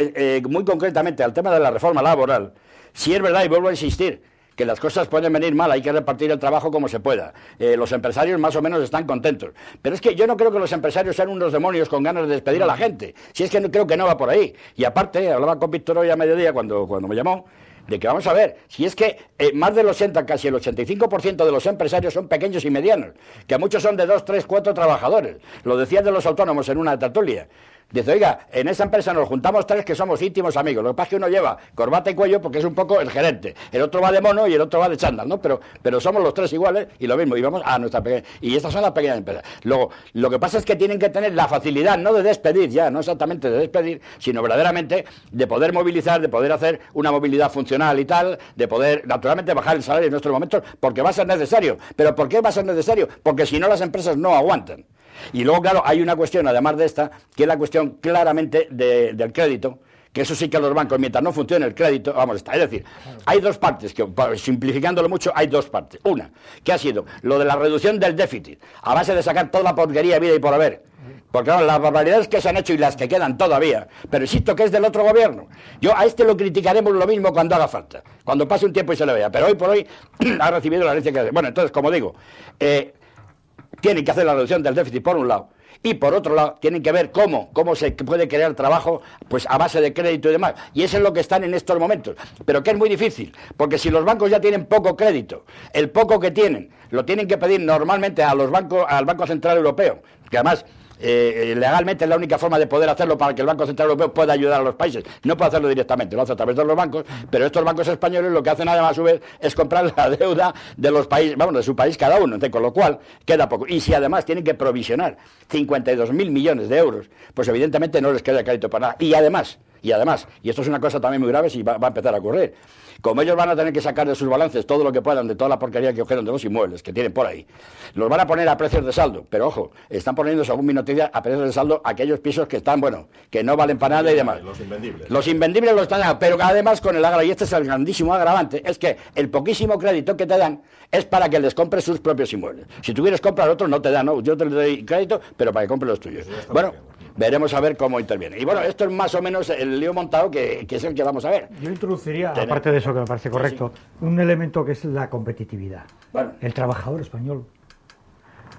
muy concretamente al tema de la reforma laboral, si es verdad, y vuelvo a insistir, que las cosas pueden venir mal, hay que repartir el trabajo como se pueda. Los empresarios más o menos están contentos. Pero es que yo no creo que los empresarios sean unos demonios con ganas de despedir a la gente. Si es que creo que no va por ahí. Y aparte, hablaba con Víctor hoy a mediodía cuando me llamó, de que vamos a ver, si es que más del 80, casi el 85% de los empresarios son pequeños y medianos, que muchos son de 2, 3, 4 trabajadores. Lo decían de los autónomos en una tertulia. Dice, oiga, en esa empresa nos juntamos 3 que somos íntimos amigos. Lo que pasa es que uno lleva corbata y cuello porque es un poco el gerente. El otro va de mono y el otro va de chándal, ¿no? Pero somos los 3 iguales y lo mismo. Y vamos a nuestra pequeña. Y estas son las pequeñas empresas. Luego, lo que pasa es que tienen que tener la facilidad, no de despedir ya, no exactamente de despedir, sino verdaderamente de poder movilizar, de poder hacer una movilidad funcional y tal, de poder, naturalmente, bajar el salario en nuestros momentos, porque va a ser necesario. ¿Pero por qué va a ser necesario? Porque si no, las empresas no aguantan. Y luego, claro, hay una cuestión, además de esta, que es la cuestión claramente del crédito, que eso sí que los bancos, mientras no funcione el crédito, es decir, hay dos partes, que simplificándolo mucho, hay dos partes. Una, que ha sido lo de la reducción del déficit, a base de sacar toda la porquería de vida y por haber. Porque claro, las barbaridades que se han hecho y las que quedan todavía, pero insisto que es del otro gobierno. Yo a este lo criticaremos lo mismo cuando haga falta, cuando pase un tiempo y se le vea, pero hoy por hoy ha recibido la herencia que hace. Bueno, entonces, como digo, tienen que hacer la reducción del déficit por un lado, y por otro lado tienen que ver cómo se puede crear trabajo pues a base de crédito y demás, y eso es lo que están en estos momentos, pero que es muy difícil, porque si los bancos ya tienen poco crédito, el poco que tienen lo tienen que pedir normalmente al Banco Central Europeo, que además legalmente es la única forma de poder hacerlo para que el Banco Central Europeo pueda ayudar a los países. No puede hacerlo directamente, lo hace a través de los bancos, pero estos bancos españoles lo que hacen además a su vez es comprar la deuda de los países, de su país cada uno, con lo cual queda poco. Y si además tienen que provisionar 52.000 millones de euros, pues evidentemente no les queda crédito para nada. Y además, y esto es una cosa también muy grave si va a empezar a ocurrir, como ellos van a tener que sacar de sus balances todo lo que puedan de toda la porquería que cogieron de los inmuebles que tienen por ahí, los van a poner a precios de saldo, pero ojo, están poniendo según mi noticia a precios de saldo aquellos pisos que están, que no valen para nada y demás. Los invendibles los están dando, pero además con el agravante, y este es el grandísimo agravante, es que el poquísimo crédito que te dan es para que les compres sus propios inmuebles. Si tú quieres comprar otros no te dan, no, yo te doy crédito, pero para que compres los tuyos. Bueno, veremos a ver cómo interviene. Y bueno, esto es más o menos el lío montado que es el que vamos a ver. Yo introduciría, aparte de eso que me parece correcto, un elemento que es la competitividad. Bueno. El trabajador español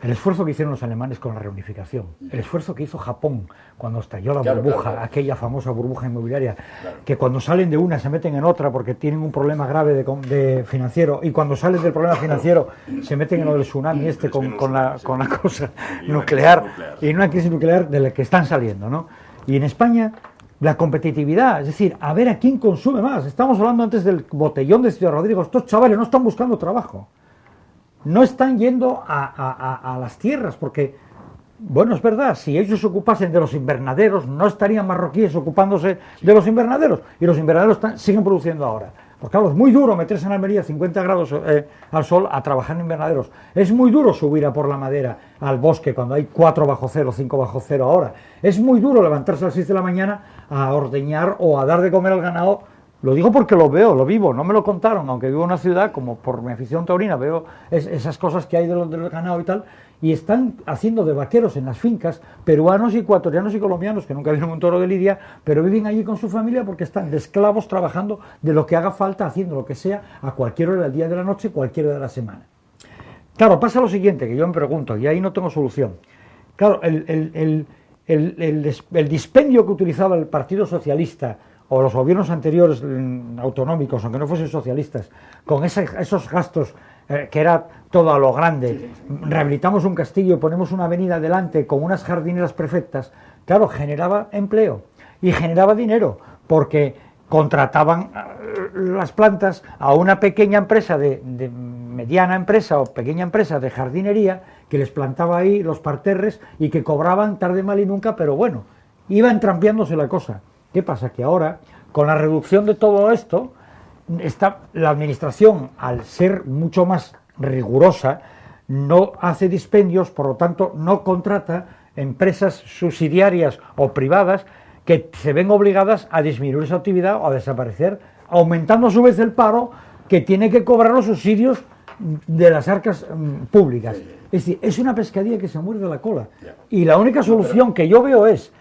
El esfuerzo que hicieron los alemanes con la reunificación, el esfuerzo que hizo Japón cuando estalló la burbuja, aquella famosa burbuja inmobiliaria, que cuando salen de una se meten en otra porque tienen un problema grave de financiero, y cuando salen del problema financiero se meten en lo del tsunami con la cosa nuclear, y una crisis nuclear de la que están saliendo, ¿no? Y en España la competitividad, es decir, a ver a quién consume más. Estamos hablando antes del botellón de Ciudad Rodrigo. Estos chavales no están buscando trabajo. No están yendo a las tierras, porque, bueno, es verdad, si ellos se ocupasen de los invernaderos, no estarían marroquíes ocupándose de los invernaderos, y los invernaderos siguen produciendo ahora. Porque claro, es muy duro meterse en Almería 50 grados al sol a trabajar en invernaderos. Es muy duro subir a por la madera al bosque cuando hay 4 bajo cero, 5 bajo cero ahora. Es muy duro levantarse a las 6 de la mañana a ordeñar o a dar de comer al ganado. Lo digo porque lo veo, lo vivo, no me lo contaron, aunque vivo en una ciudad, como por mi afición taurina, veo esas cosas que hay del ganado y tal, y están haciendo de vaqueros en las fincas peruanos, ecuatorianos y colombianos, que nunca vieron un toro de lidia, pero viven allí con su familia porque están de esclavos trabajando de lo que haga falta, haciendo lo que sea, a cualquier hora del día y de la noche, cualquier hora de la semana. Claro, pasa lo siguiente, que yo me pregunto, y ahí no tengo solución. Claro, el dispendio que utilizaba el Partido Socialista o los gobiernos anteriores autonómicos, aunque no fuesen socialistas, con esos gastos que era todo a lo grande, rehabilitamos un castillo y ponemos una avenida delante con unas jardineras perfectas, claro, generaba empleo y generaba dinero, porque contrataban las plantas a una pequeña empresa, de mediana empresa o pequeña empresa de jardinería, que les plantaba ahí los parterres y que cobraban tarde, mal y nunca, pero bueno, iba entrampiándose la cosa. ¿Qué pasa? Que ahora, con la reducción de todo esto, la administración, al ser mucho más rigurosa, no hace dispendios, por lo tanto, no contrata empresas subsidiarias o privadas que se ven obligadas a disminuir su actividad o a desaparecer, aumentando a su vez el paro que tiene que cobrar los subsidios de las arcas públicas. Es decir, es una pescadilla que se muerde la cola. Y la única solución que yo veo es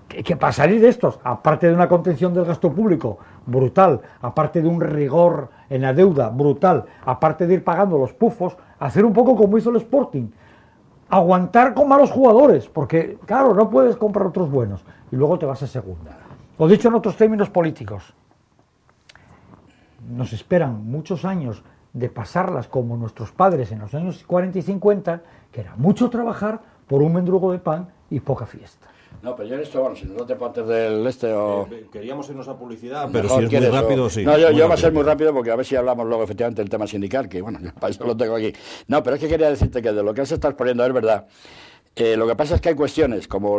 que para salir de estos, aparte de una contención del gasto público brutal, aparte de un rigor en la deuda brutal, aparte de ir pagando los pufos, hacer un poco como hizo el Sporting, aguantar con malos jugadores, porque claro, no puedes comprar otros buenos, y luego te vas a segunda. O dicho en otros términos políticos, nos esperan muchos años de pasarlas como nuestros padres en los años 40 y 50, que era mucho trabajar por un mendrugo de pan y poca fiesta. No, pero yo en esto, bueno, si no te partes del o... queríamos irnos a publicidad, pero si es muy rápido, sí. No, yo va a ser muy rápido porque a ver si hablamos luego efectivamente del tema sindical, que bueno, para eso lo tengo aquí. No, pero es que quería decirte que de lo que se está exponiendo es verdad. Lo que pasa es que hay cuestiones, como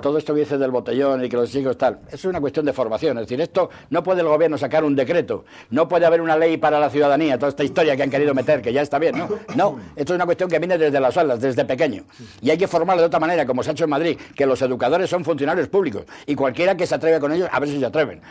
todo esto que dices del botellón y que los chicos tal, eso es una cuestión de formación, es decir, esto no puede el gobierno sacar un decreto, no puede haber una ley para la ciudadanía, toda esta historia que han querido meter, que ya está bien, no, esto es una cuestión que viene desde las aulas, desde pequeño, y hay que formarlo de otra manera, como se ha hecho en Madrid, que los educadores son funcionarios públicos, y cualquiera que se atreve con ellos, a ver si se atreven.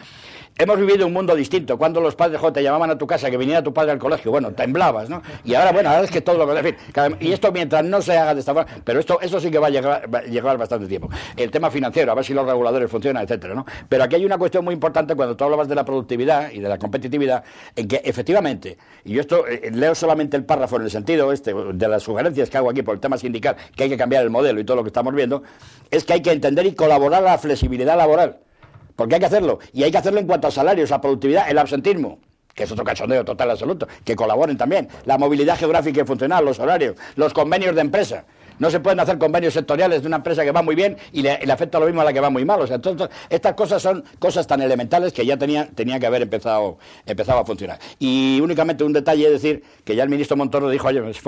Hemos vivido un mundo distinto. Cuando los padres te llamaban a tu casa, que viniera tu padre al colegio, bueno, temblabas, ¿no? Y ahora, bueno, ahora es que todo lo que... En fin, y esto mientras no se haga de esta forma... Pero eso sí que va a llegar bastante tiempo. El tema financiero, a ver si los reguladores funcionan, etcétera, ¿no? Pero aquí hay una cuestión muy importante cuando tú hablabas de la productividad y de la competitividad, en que efectivamente, y yo esto leo solamente el párrafo en el sentido de las sugerencias que hago aquí por el tema sindical, que hay que cambiar el modelo y todo lo que estamos viendo, es que hay que entender y colaborar a la flexibilidad laboral. Porque hay que hacerlo, y hay que hacerlo en cuanto a salarios, a productividad, el absentismo, que es otro cachondeo total absoluto, que colaboren también, la movilidad geográfica y funcional, los horarios, los convenios de empresa. No se pueden hacer convenios sectoriales de una empresa que va muy bien y le afecta lo mismo a la que va muy mal. O sea, entonces, estas cosas son cosas tan elementales que ya tenía que haber empezado a funcionar. Y únicamente un detalle, es decir, que ya el ministro Montoro dijo, oye, no sé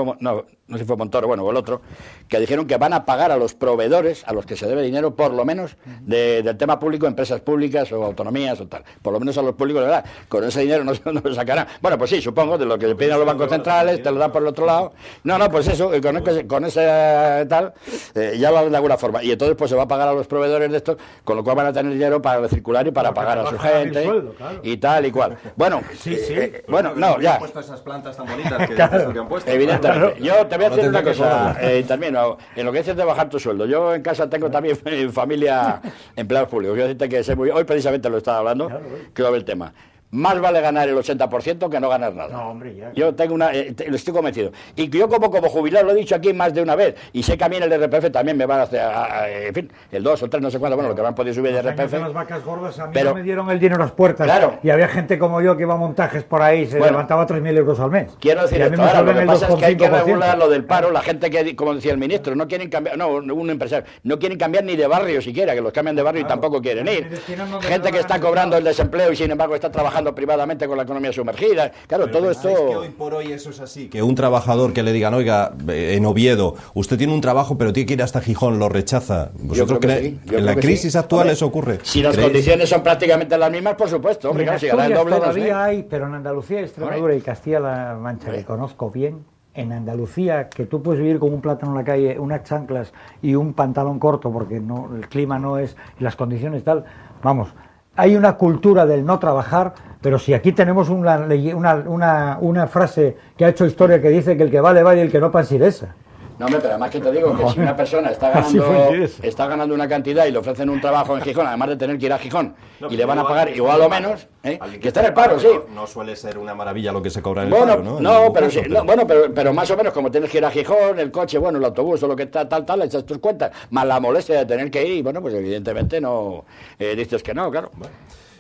si fue Montoro, bueno, o el otro, que dijeron que van a pagar a los proveedores, a los que se debe dinero, por lo menos, del tema público, empresas públicas o autonomías o tal. Por lo menos a los públicos, de verdad. Con ese dinero no lo sacarán. Bueno, pues sí, supongo, de lo que le piden a los bancos centrales, te lo dan por el otro lado. No, pues eso, con ese tal, ya lo harán de alguna forma. Y entonces pues se va a pagar a los proveedores de esto, con lo cual van a tener dinero para recircular y para pagar a su gente sueldo, claro. Y tal y cual. Bueno, bueno, no, ya. Han puesto esas plantas tan bonitas que han puesto. Evidentemente. Claro. Yo te voy a decir una cosa, termino, en lo que dices de bajar tu sueldo. Yo en casa tengo también familia empleados públicos. Quiero decirte que sé muy... Hoy precisamente lo estaba hablando, creo que el tema. más vale ganar el 80% que no ganar nada. No, hombre, ya. Yo tengo lo estoy convencido. Y yo como jubilado lo he dicho aquí más de una vez, y sé que a mí en el RPF también me van a hacer, en fin, el 2 o el 3, no sé cuánto, bueno, lo que me han podido subir de RPF. Las vacas gordas a mí pero, no me dieron el dinero a las puertas. Claro. Y había gente como yo que iba a montajes por ahí, se levantaba 3.000 euros al mes. Quiero decir esto, ahora, lo que pasa es que hay que regular lo del paro, la gente que, como decía el ministro, no quieren cambiar, no, un empresario, no quieren cambiar ni de barrio siquiera, que los cambian de barrio y tampoco quieren ir. Gente que está cobrando el desempleo y sin embargo está trabajando privadamente con la economía sumergida. Claro, pero todo esto... Es que hoy por hoy eso es así, que un trabajador que le digan, oiga, en Oviedo, usted tiene un trabajo pero tiene que ir hasta Gijón, lo rechaza. ¿Vosotros creéis? En la crisis actual eso ocurre. Si las condiciones son prácticamente las mismas, por supuesto. Hombre, claro, si gana el doble, todavía hay, pero en Andalucía, Extremadura y Castilla-La Mancha, que conozco bien, en Andalucía, que tú puedes vivir con un plátano en la calle, unas chanclas y un pantalón corto, porque no, el clima no es, y las condiciones tal, vamos, hay una cultura del no trabajar, pero si aquí tenemos una frase que ha hecho historia que dice que el que vale y el que no pansiresa. No, hombre, pero además que te digo que si una persona está ganando una cantidad y le ofrecen un trabajo en Gijón, además de tener que ir a Gijón, y le van a pagar igual o menos, que está en el paro, sí. No suele ser una maravilla lo que se cobra en el paro, ¿no? No, pero sí, pero más o menos como tienes que ir a Gijón, el coche, bueno, el autobús o lo que tal, echas tus cuentas, más la molestia de tener que ir, y bueno, pues evidentemente no dices que no, claro. Bueno.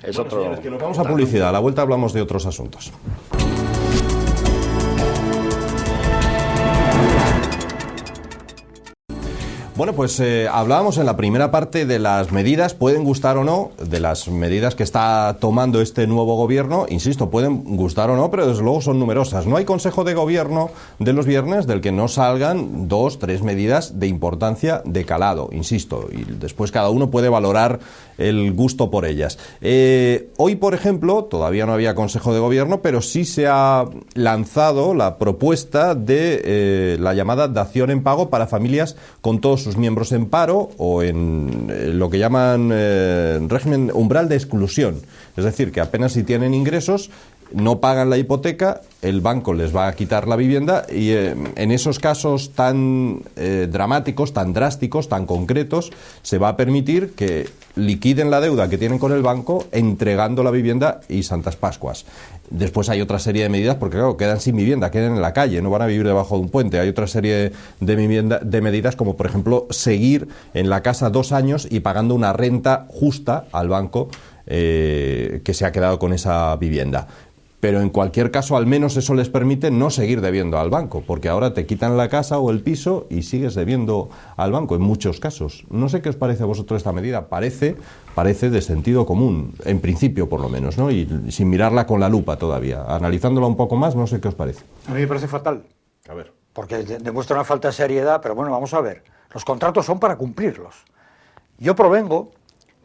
Es otro... Señores, que nos vamos a publicidad, a la vuelta hablamos de otros asuntos. Bueno, pues hablábamos en la primera parte de las medidas, pueden gustar o no, de las medidas que está tomando este nuevo gobierno. Insisto, pueden gustar o no, pero desde luego son numerosas. No hay consejo de gobierno de los viernes del que no salgan 2, 3 medidas de importancia de calado, insisto, y después cada uno puede valorar el gusto por ellas. Hoy, por ejemplo, todavía no había consejo de gobierno, pero sí se ha lanzado la propuesta de la llamada dación en pago para familias con todos sus miembros en paro o en lo que llaman régimen umbral de exclusión. Es decir, que apenas si tienen ingresos, no pagan la hipoteca, el banco les va a quitar la vivienda y en esos casos tan dramáticos, tan drásticos, tan concretos, se va a permitir que liquiden la deuda que tienen con el banco entregando la vivienda y Santas Pascuas. Después hay otra serie de medidas porque, claro, quedan sin vivienda, quedan en la calle, no van a vivir debajo de un puente. Hay otra serie de medidas como, por ejemplo, seguir en la casa 2 años y pagando una renta justa al banco que se ha quedado con esa vivienda. Pero en cualquier caso, al menos eso les permite no seguir debiendo al banco, porque ahora te quitan la casa o el piso y sigues debiendo al banco en muchos casos. No sé qué os parece a vosotros esta medida. Parece de sentido común, en principio por lo menos, ¿no? Y sin mirarla con la lupa todavía. Analizándola un poco más, no sé qué os parece. A mí me parece fatal. A ver. Porque demuestra una falta de seriedad, pero bueno, vamos a ver. Los contratos son para cumplirlos. Yo provengo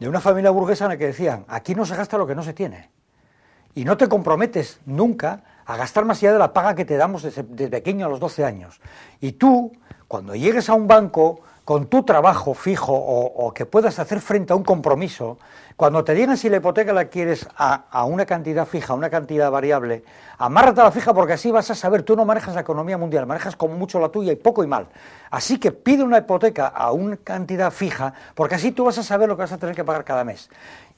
de una familia burguesa en la que decían, aquí no se gasta lo que no se tiene. Y no te comprometes nunca a gastar más allá de la paga que te damos desde pequeño a los 12 años. Y tú, cuando llegues a un banco con tu trabajo fijo o que puedas hacer frente a un compromiso, cuando te digan si la hipoteca la quieres a una cantidad fija, a una cantidad variable, amárrate a la fija porque así vas a saber, tú no manejas la economía mundial, manejas como mucho la tuya y poco y mal. Así que pide una hipoteca a una cantidad fija porque así tú vas a saber lo que vas a tener que pagar cada mes.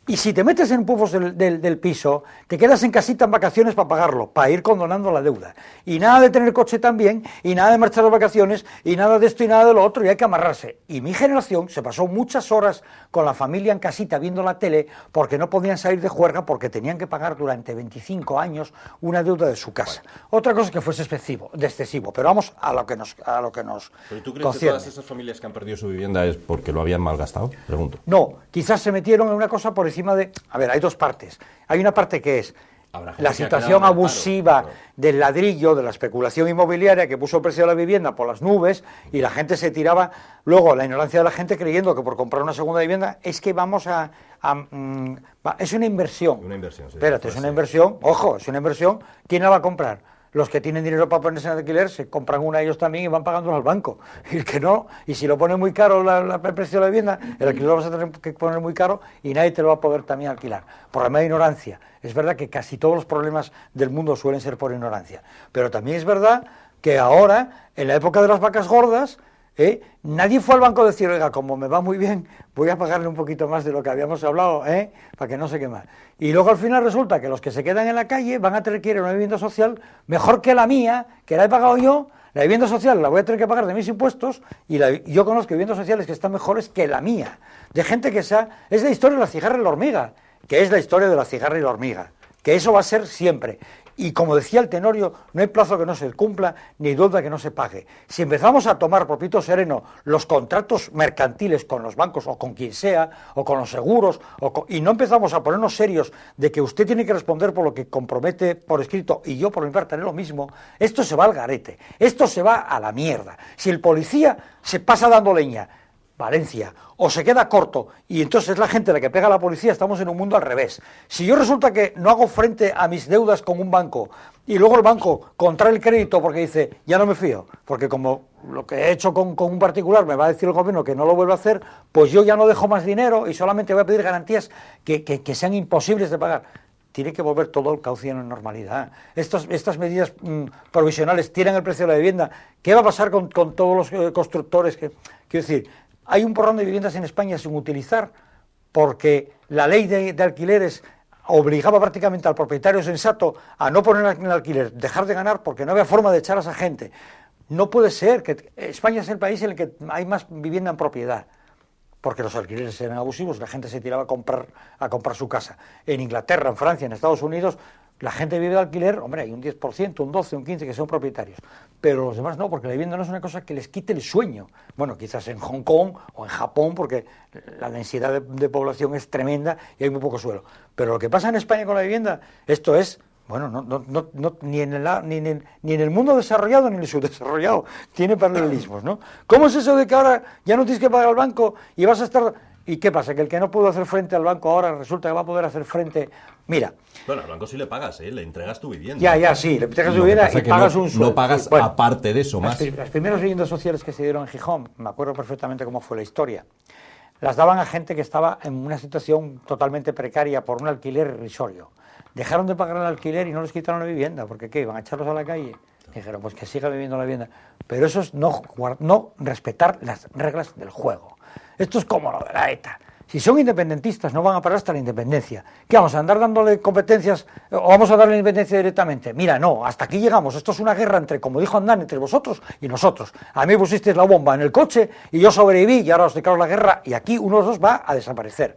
Y si te metes en pufos del piso, te quedas en casita en vacaciones para pagarlo, para ir condonando la deuda. Y nada de tener coche también, y nada de marchar de vacaciones, y nada de esto y nada de lo otro, y hay que amarrarse. Y mi generación se pasó muchas horas con la familia en casita viendo la tele porque no podían salir de juerga porque tenían que pagar durante 25 años una deuda de su casa. Otra cosa es que fuese excesivo, pero vamos a lo que nos ¿Pero tú crees concierne. que todas esas familias que han perdido su vivienda es porque lo habían malgastado? Pregunto. No, quizás se metieron en una cosa por encima de... A ver, hay dos partes. Hay una parte que es la situación abusiva del ladrillo, de la especulación inmobiliaria que puso el precio de la vivienda por las nubes y la gente se tiraba, luego la ignorancia de la gente creyendo que por comprar una segunda vivienda es que vamos es una inversión. Una inversión, sí. Espérate, es una inversión, ojo, es una inversión, ¿quién la va a comprar? Los que tienen dinero para ponerse en alquiler se compran una ellos también y van pagándolo al banco. Y el que no, y si lo pone muy caro el precio de la vivienda, el alquiler lo vas a tener que poner muy caro y nadie te lo va a poder también alquilar. Por la mera ignorancia. Es verdad que casi todos los problemas del mundo suelen ser por ignorancia. Pero también es verdad que ahora, en la época de las vacas gordas, Nadie fue al banco a decir, oiga, como me va muy bien, voy a pagarle un poquito más de lo que habíamos hablado, para que no se queme. Y luego al final resulta que los que se quedan en la calle van a tener que ir a una vivienda social mejor que la mía, que la he pagado yo. La vivienda social la voy a tener que pagar de mis impuestos y yo conozco viviendas sociales que están mejores que la mía. De gente que es la historia de la cigarra y la hormiga, que es la historia de la cigarra y la hormiga, que eso va a ser siempre. Y como decía el Tenorio, no hay plazo que no se cumpla ni deuda que no se pague. Si empezamos a tomar por pito sereno los contratos mercantiles con los bancos o con quien sea, o con los seguros, y no empezamos a ponernos serios de que usted tiene que responder por lo que compromete por escrito y yo por mi parte haré lo mismo, esto se va al garete, esto se va a la mierda. Si el policía se pasa dando leña, Valencia, o se queda corto y entonces es la gente la que pega a la policía, estamos en un mundo al revés. Si yo resulta que no hago frente a mis deudas con un banco y luego el banco contrae el crédito porque dice, ya no me fío, porque como lo que he hecho con un particular me va a decir el gobierno que no lo vuelvo a hacer, pues yo ya no dejo más dinero y solamente voy a pedir garantías que sean imposibles de pagar. Tiene que volver todo el cauce en normalidad. Estas medidas provisionales tienen el precio de la vivienda. ¿Qué va a pasar con todos los constructores? Quiero decir, hay un porrón de viviendas en España sin utilizar porque la ley de alquileres obligaba prácticamente al propietario sensato a no poner en alquiler, dejar de ganar porque no había forma de echar a esa gente. No puede ser que España es el país en el que hay más vivienda en propiedad, porque los alquileres eran abusivos, la gente se tiraba a comprar su casa. En Inglaterra, en Francia, en Estados Unidos, la gente vive de alquiler, hombre, hay un 10%, un 12%, un 15% que son propietarios, pero los demás no, porque la vivienda no es una cosa que les quite el sueño. Bueno, quizás en Hong Kong o en Japón, porque la densidad de población es tremenda y hay muy poco suelo. Pero lo que pasa en España con la vivienda, esto es, bueno, ni en el mundo desarrollado ni en el subdesarrollado tiene paralelismos, ¿no? ¿Cómo es eso de que ahora ya no tienes que pagar al banco y vas a estar... ¿Y qué pasa? Que el que no pudo hacer frente al banco ahora resulta que va a poder hacer frente... Mira... Bueno, al banco sí le pagas, le entregas tu vivienda. Ya, sí, le entregas tu vivienda y pagas un sueldo. No pagas aparte de eso más. Las primeras viviendas sociales que se dieron en Gijón, me acuerdo perfectamente cómo fue la historia, las daban a gente que estaba en una situación totalmente precaria por un alquiler irrisorio. Dejaron de pagar el alquiler y no les quitaron la vivienda, porque ¿qué? ¿Iban a echarlos a la calle? Dijeron, pues que siga viviendo la vivienda. Pero eso es no respetar las reglas del juego. Esto es como lo de la ETA. Si son independentistas, no van a parar hasta la independencia. ¿Qué vamos a andar dándole competencias o vamos a darle independencia directamente? Mira, no, hasta aquí llegamos. Esto es una guerra entre, como dijo Andán, entre vosotros y nosotros. A mí me pusisteis la bomba en el coche y yo sobreviví y ahora os declaro la guerra y aquí uno de los dos va a desaparecer.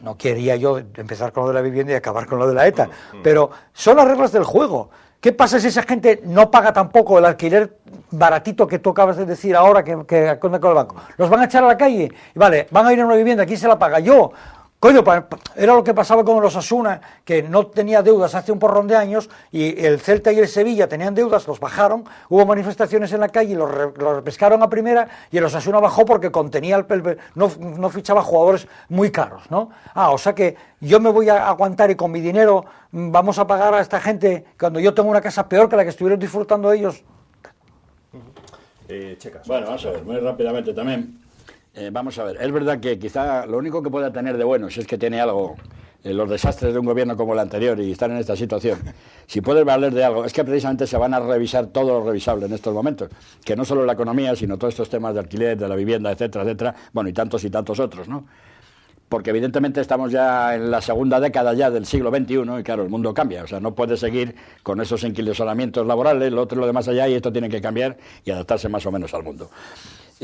No quería yo empezar con lo de la vivienda y acabar con lo de la ETA, pero son las reglas del juego. ¿Qué pasa si esa gente no paga tampoco el alquiler baratito que tú acabas de decir ahora que con el banco? ¿Los van a echar a la calle? Y vale, van a ir a una vivienda, ¿quién se la paga? Yo. Coño, era lo que pasaba con los Osasuna, que no tenía deudas hace un porrón de años, y el Celta y el Sevilla tenían deudas, los bajaron, hubo manifestaciones en la calle, los pescaron a primera, y el Osasuna bajó porque contenía no fichaba jugadores muy caros, ¿no? O sea que yo me voy a aguantar y con mi dinero vamos a pagar a esta gente cuando yo tengo una casa peor que la que estuvieron disfrutando ellos. Checas. Bueno, vamos a ver, muy rápidamente también. Vamos a ver, es verdad que quizá lo único que pueda tener de bueno, si es que tiene algo, los desastres de un gobierno como el anterior y estar en esta situación, si puede valer de algo, es que precisamente se van a revisar todo lo revisable en estos momentos, que no solo la economía, sino todos estos temas de alquiler, de la vivienda, etcétera, etcétera, bueno, y tantos otros, ¿no? Porque evidentemente estamos ya en la segunda década ya del siglo XXI y claro, el mundo cambia, o sea, no puede seguir con esos enquilosolamientos laborales, lo otro y lo demás allá, y esto tiene que cambiar y adaptarse más o menos al mundo.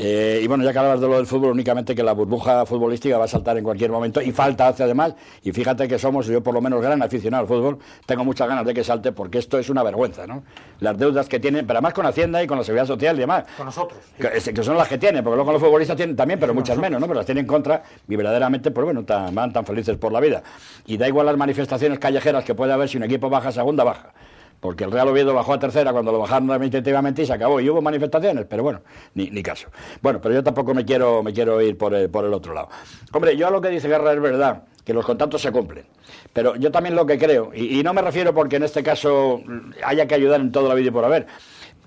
Y bueno, ya que hablabas de lo del fútbol, únicamente que la burbuja futbolística va a saltar en cualquier momento y falta hace además, y fíjate que somos, yo por lo menos gran aficionado al fútbol, tengo muchas ganas de que salte porque esto es una vergüenza, ¿no? Las deudas que tienen, pero además con Hacienda y con la Seguridad Social y demás. Con nosotros. Sí. Que son las que tienen, porque luego los futbolistas tienen también, pero muchas menos, ¿no? Pero las tienen en contra y verdaderamente, pues bueno, van tan felices por la vida. Y da igual las manifestaciones callejeras que puede haber si un equipo baja a segunda, baja. Porque el Real Oviedo bajó a tercera cuando lo bajaron administrativamente y se acabó. Y hubo manifestaciones, pero bueno, ni caso. Bueno, pero yo tampoco me quiero ir por el otro lado. Hombre, yo a lo que dice Guerra es verdad, que los contratos se cumplen. Pero yo también lo que creo, y no me refiero porque en este caso haya que ayudar en todo la vida y por haber.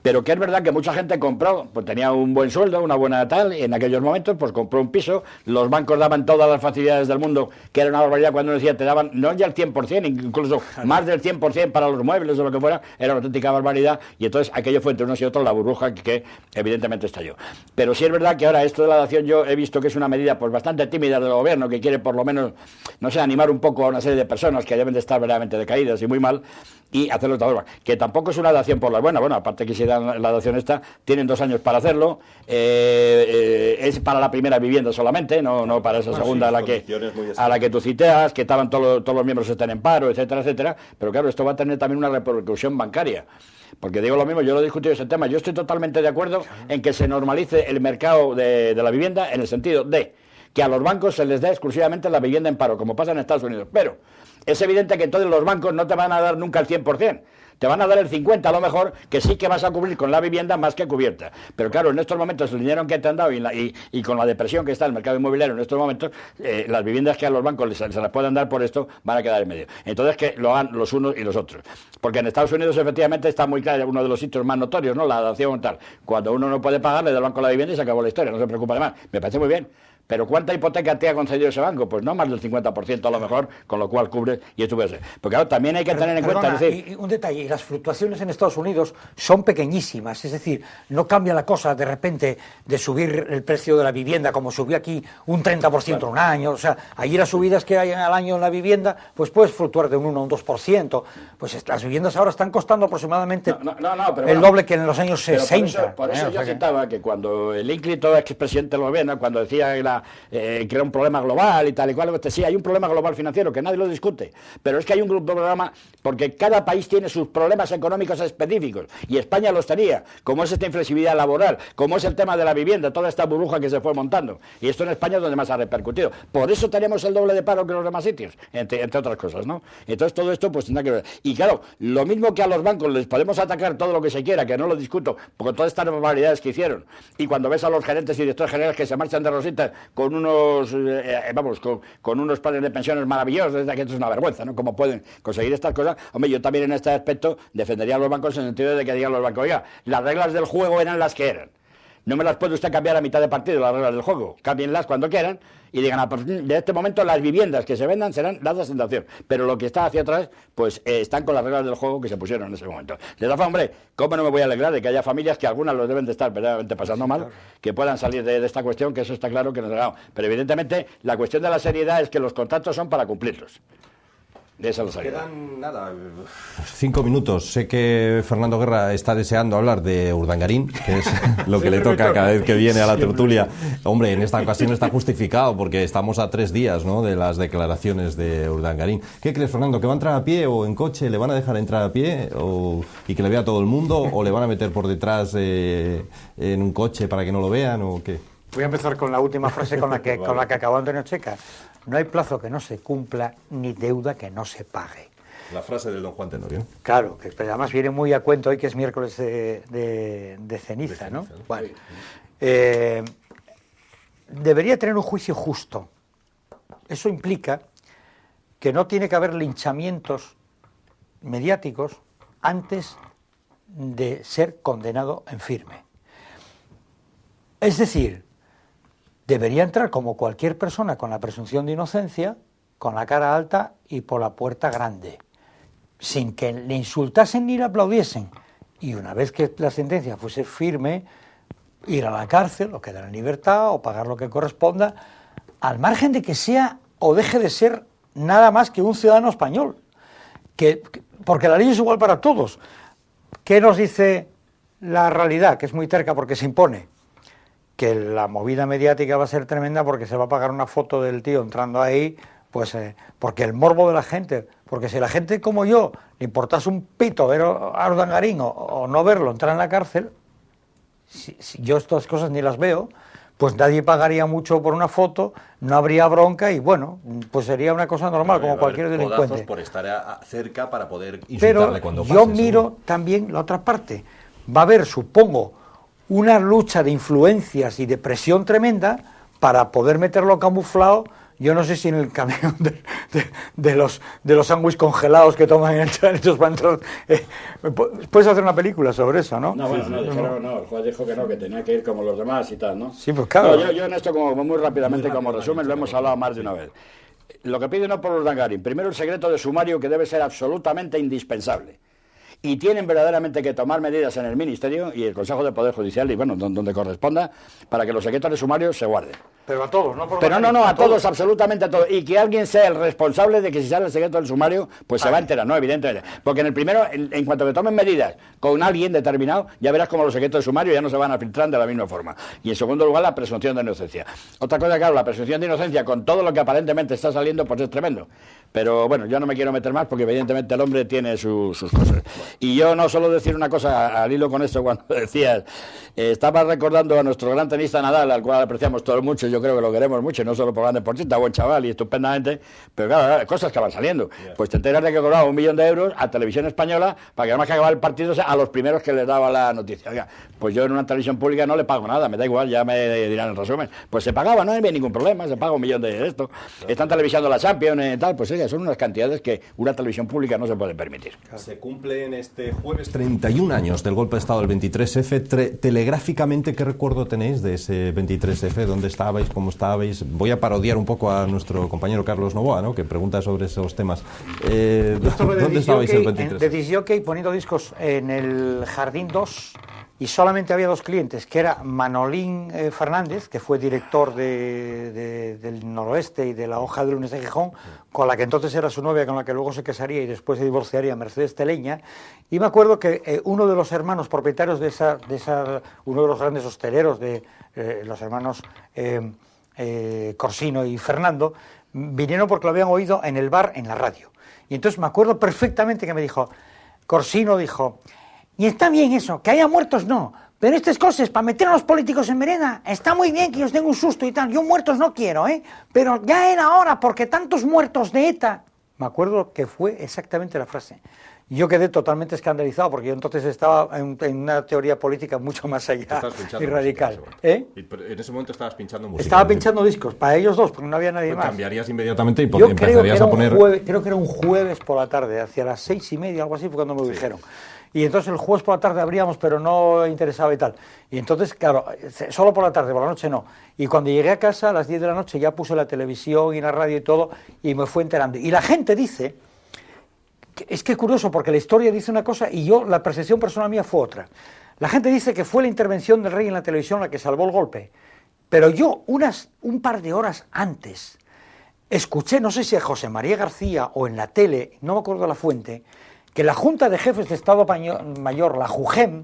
Pero que es verdad que mucha gente compró, pues tenía un buen sueldo, una buena tal, y en aquellos momentos pues compró un piso, los bancos daban todas las facilidades del mundo, que era una barbaridad cuando uno decía, te daban no ya el 100%, incluso más del 100% para los muebles o lo que fuera, era una auténtica barbaridad, y entonces aquello fue entre unos y otros la burbuja que evidentemente estalló. Pero sí es verdad que ahora esto de la dación yo he visto que es una medida pues bastante tímida del gobierno, que quiere por lo menos, no sé, animar un poco a una serie de personas que deben de estar verdaderamente decaídas y muy mal, y hacerlo de esta forma, que tampoco es una dación por las buenas, bueno, aparte que si dan la dación esta, tienen 2 años para hacerlo, es para la primera vivienda solamente, no para esa segunda sí, a la que tú citeas, que estaban todos los miembros están en paro, etcétera, etcétera, pero claro, esto va a tener también una repercusión bancaria. Porque digo lo mismo, yo lo he discutido ese tema, yo estoy totalmente de acuerdo en que se normalice el mercado de la vivienda en el sentido de que a los bancos se les dé exclusivamente la vivienda en paro, como pasa en Estados Unidos, pero es evidente que entonces los bancos no te van a dar nunca el 100%, te van a dar el 50% a lo mejor, que sí que vas a cubrir con la vivienda más que cubierta. Pero claro, en estos momentos el dinero que te han dado y con la depresión que está el mercado inmobiliario en estos momentos, las viviendas que a los bancos se las puedan dar por esto van a quedar en medio. Entonces que lo hagan los unos y los otros. Porque en Estados Unidos efectivamente está muy claro, uno de los sitios más notorios, ¿no? La dación tal. Cuando uno no puede pagar, le da el banco la vivienda y se acabó la historia, no se preocupa de más. Me parece muy bien. ¿Pero cuánta hipoteca te ha concedido ese banco? Pues no más del 50% a lo mejor, con lo cual cubre y esto puede ser. Porque claro, también hay que tener en cuenta... Y un detalle, las fluctuaciones en Estados Unidos son pequeñísimas, es decir, no cambia la cosa de repente de subir el precio de la vivienda como subió aquí un 30% en un año, o sea, allí las subidas que hay al año en la vivienda, pues puedes fluctuar de un 1 a un 2%, pues las viviendas ahora están costando aproximadamente el doble que en los años 60. Por eso yo citaba que cuando el ínclito expresidente del gobierno, cuando decía que era un problema global y tal y cual, sí, hay un problema global financiero que nadie lo discute, pero es que hay un problema porque cada país tiene sus problemas económicos específicos y España los tenía, como es esta inflexibilidad laboral, como es el tema de la vivienda, toda esta burbuja que se fue montando, y esto en España es donde más ha repercutido. Por eso tenemos el doble de paro que en los demás sitios, entre otras cosas, ¿no? Entonces todo esto pues tendrá que ver. Y claro, lo mismo que a los bancos les podemos atacar todo lo que se quiera, que no lo discuto, porque todas estas barbaridades que hicieron, y cuando ves a los gerentes y directores generales que se marchan de rositas con unos con unos planes de pensiones maravillosos, desde que esto es una vergüenza, ¿no? Cómo pueden conseguir estas cosas. Hombre, yo también en este aspecto defendería a los bancos en el sentido de que digan los bancos, oiga, las reglas del juego eran las que eran. No me las puede usted cambiar a mitad de partido, las reglas del juego. Cámbienlas cuando quieran y digan, de este momento las viviendas que se vendan serán dadas en dación. Pero lo que está hacia atrás, pues están con las reglas del juego que se pusieron en ese momento. De todas formas, hombre, ¿cómo no me voy a alegrar de que haya familias que algunas los deben de estar verdaderamente pasando mal, que puedan salir de esta cuestión, que eso está claro que nos hagamos? Pero evidentemente la cuestión de la seriedad es que los contratos son para cumplirlos. De esa lo sabía. Quedan, 5 minutos. Sé que Fernando Guerra está deseando hablar de Urdangarín, que es lo que le toca cada vez que viene a la tertulia. Hombre, en esta ocasión está justificado, porque estamos a 3 días, ¿no?, de las declaraciones de Urdangarín. ¿Qué crees, Fernando? ¿Que va a entrar a pie o en coche? ¿Le van a dejar entrar a pie y que le vea todo el mundo? ¿O le van a meter por detrás en un coche para que no lo vean? ¿O qué? Voy a empezar con la última frase con la que acabó Antonio Checa. No hay plazo que no se cumpla, ni deuda que no se pague. La frase del don Juan Tenorio. Claro, que además viene muy a cuento hoy que es miércoles de ceniza, ¿no? Bueno, debería tener un juicio justo. Eso implica que no tiene que haber linchamientos mediáticos antes de ser condenado en firme. Es decir, debería entrar como cualquier persona con la presunción de inocencia, con la cara alta y por la puerta grande, sin que le insultasen ni le aplaudiesen. Y una vez que la sentencia fuese firme, ir a la cárcel o quedar en libertad o pagar lo que corresponda, al margen de que sea o deje de ser nada más que un ciudadano español. Porque la ley es igual para todos. ¿Qué nos dice la realidad? Que es muy terca porque se impone. Que la movida mediática va a ser tremenda porque se va a pagar una foto del tío entrando ahí, pues porque el morbo de la gente, porque si la gente como yo le importase un pito ver a Urdangarín o no verlo entrar en la cárcel, si yo estas cosas ni las veo, pues nadie pagaría mucho por una foto, no habría bronca y bueno, pues sería una cosa normal como cualquier delincuente. Por estar cerca para poder insultarle. Pero cuando pase, yo miro también la otra parte. Va a haber, supongo, una lucha de influencias y de presión tremenda para poder meterlo camuflado Yo no sé si en el camión de los sándwiches congelados que toman en el tren, ellos van a entrar, puedes hacer una película sobre eso, ¿no? No, bueno, no, dijeron, no, el juez dijo que no, que tenía que ir como los demás y tal, ¿no? Sí, pues claro. No, yo en esto, como muy rápidamente, como resumen, lo hemos hablado más de una vez. Lo que pide no por los Dangarin, primero el secreto de sumario, que debe ser absolutamente indispensable. Y tienen verdaderamente que tomar medidas en el Ministerio y el Consejo de Poder Judicial, y bueno, donde corresponda, para que los secretos de sumario se guarden. Pero a todos, ¿no? Pero no, a todos, absolutamente a todos. Y que alguien sea el responsable de que si sale el secreto del sumario, pues se va a enterar, ¿no? Evidentemente. Porque en el primero, en cuanto que tomen medidas con alguien determinado, ya verás como los secretos del sumario ya no se van a filtrar de la misma forma. Y en segundo lugar, la presunción de inocencia. Otra cosa, claro, la presunción de inocencia, con todo lo que aparentemente está saliendo, pues es tremendo. Pero bueno, yo no me quiero meter más porque evidentemente el hombre tiene sus cosas. Y yo no solo decir una cosa al hilo con esto cuando decías, estaba recordando a nuestro gran tenista Nadal, al cual apreciamos todos mucho, yo creo que lo queremos mucho, no solo por gran deportista, buen chaval y estupendamente, pero claro, cosas que van saliendo. Pues te enteras de que cobraba 1 millón de euros a Televisión Española para que además que acababa el partido a los primeros que les daba la noticia. Oiga, pues yo en una televisión pública no le pago nada, me da igual, ya me dirán el resumen. Pues se pagaba, no había ningún problema, se paga 1 millón de esto. Están televisando la Champions y tal, pues oiga, son unas cantidades que una televisión pública no se puede permitir. Se cumplen este jueves 31 años del golpe de Estado del 23F. Telegráficamente, ¿qué recuerdo tenéis de ese 23F? ¿Dónde estabais? ¿Cómo estabais? Voy a parodiar un poco a nuestro compañero Carlos Novoa, ¿no?, que pregunta sobre esos temas. ¿Dónde estabais el 23F? De disjockey poniendo discos en el Jardín 2 y solamente había 2 clientes, que era Manolín Fernández, que fue director del Noroeste y de la Hoja de Lunes de Gijón, con la que entonces era su novia, con la que luego se casaría y después se divorciaría, Mercedes Teleña. Y me acuerdo que uno de los hermanos propietarios de esa uno de los grandes hosteleros de los hermanos Corsino y Fernando, vinieron porque lo habían oído en el bar, en la radio. Y entonces me acuerdo perfectamente que me dijo, Corsino dijo, y está bien eso, que haya muertos no, pero estas cosas, para meter a los políticos en vereda, está muy bien que yo os den un susto y tal, yo muertos no quiero, pero ya era hora, porque tantos muertos de ETA. Me acuerdo que fue exactamente la frase. Yo quedé totalmente escandalizado, porque yo entonces estaba en una teoría política mucho más allá y radical. Y en ese momento estabas pinchando música. Estaba pinchando discos, para ellos dos, porque no había nadie más. Cambiarías inmediatamente y empezarías a poner... creo que era un jueves por la tarde, hacia las 6:30, algo así, fue cuando me lo dijeron. Y entonces el jueves por la tarde abríamos, pero no interesaba y tal. Y entonces, claro, solo por la tarde, por la noche no. Y cuando llegué a casa a las 10 de la noche ya puse la televisión y la radio y todo, y me fue enterando. Y la gente dice... Es que es curioso, porque la historia dice una cosa y la percepción personal mía fue otra. La gente dice que fue la intervención del rey en la televisión la que salvó el golpe. Pero yo, un par de horas antes, escuché, no sé si a José María García o en la tele, no me acuerdo la fuente, que la Junta de Jefes de Estado Mayor, la JUGEM,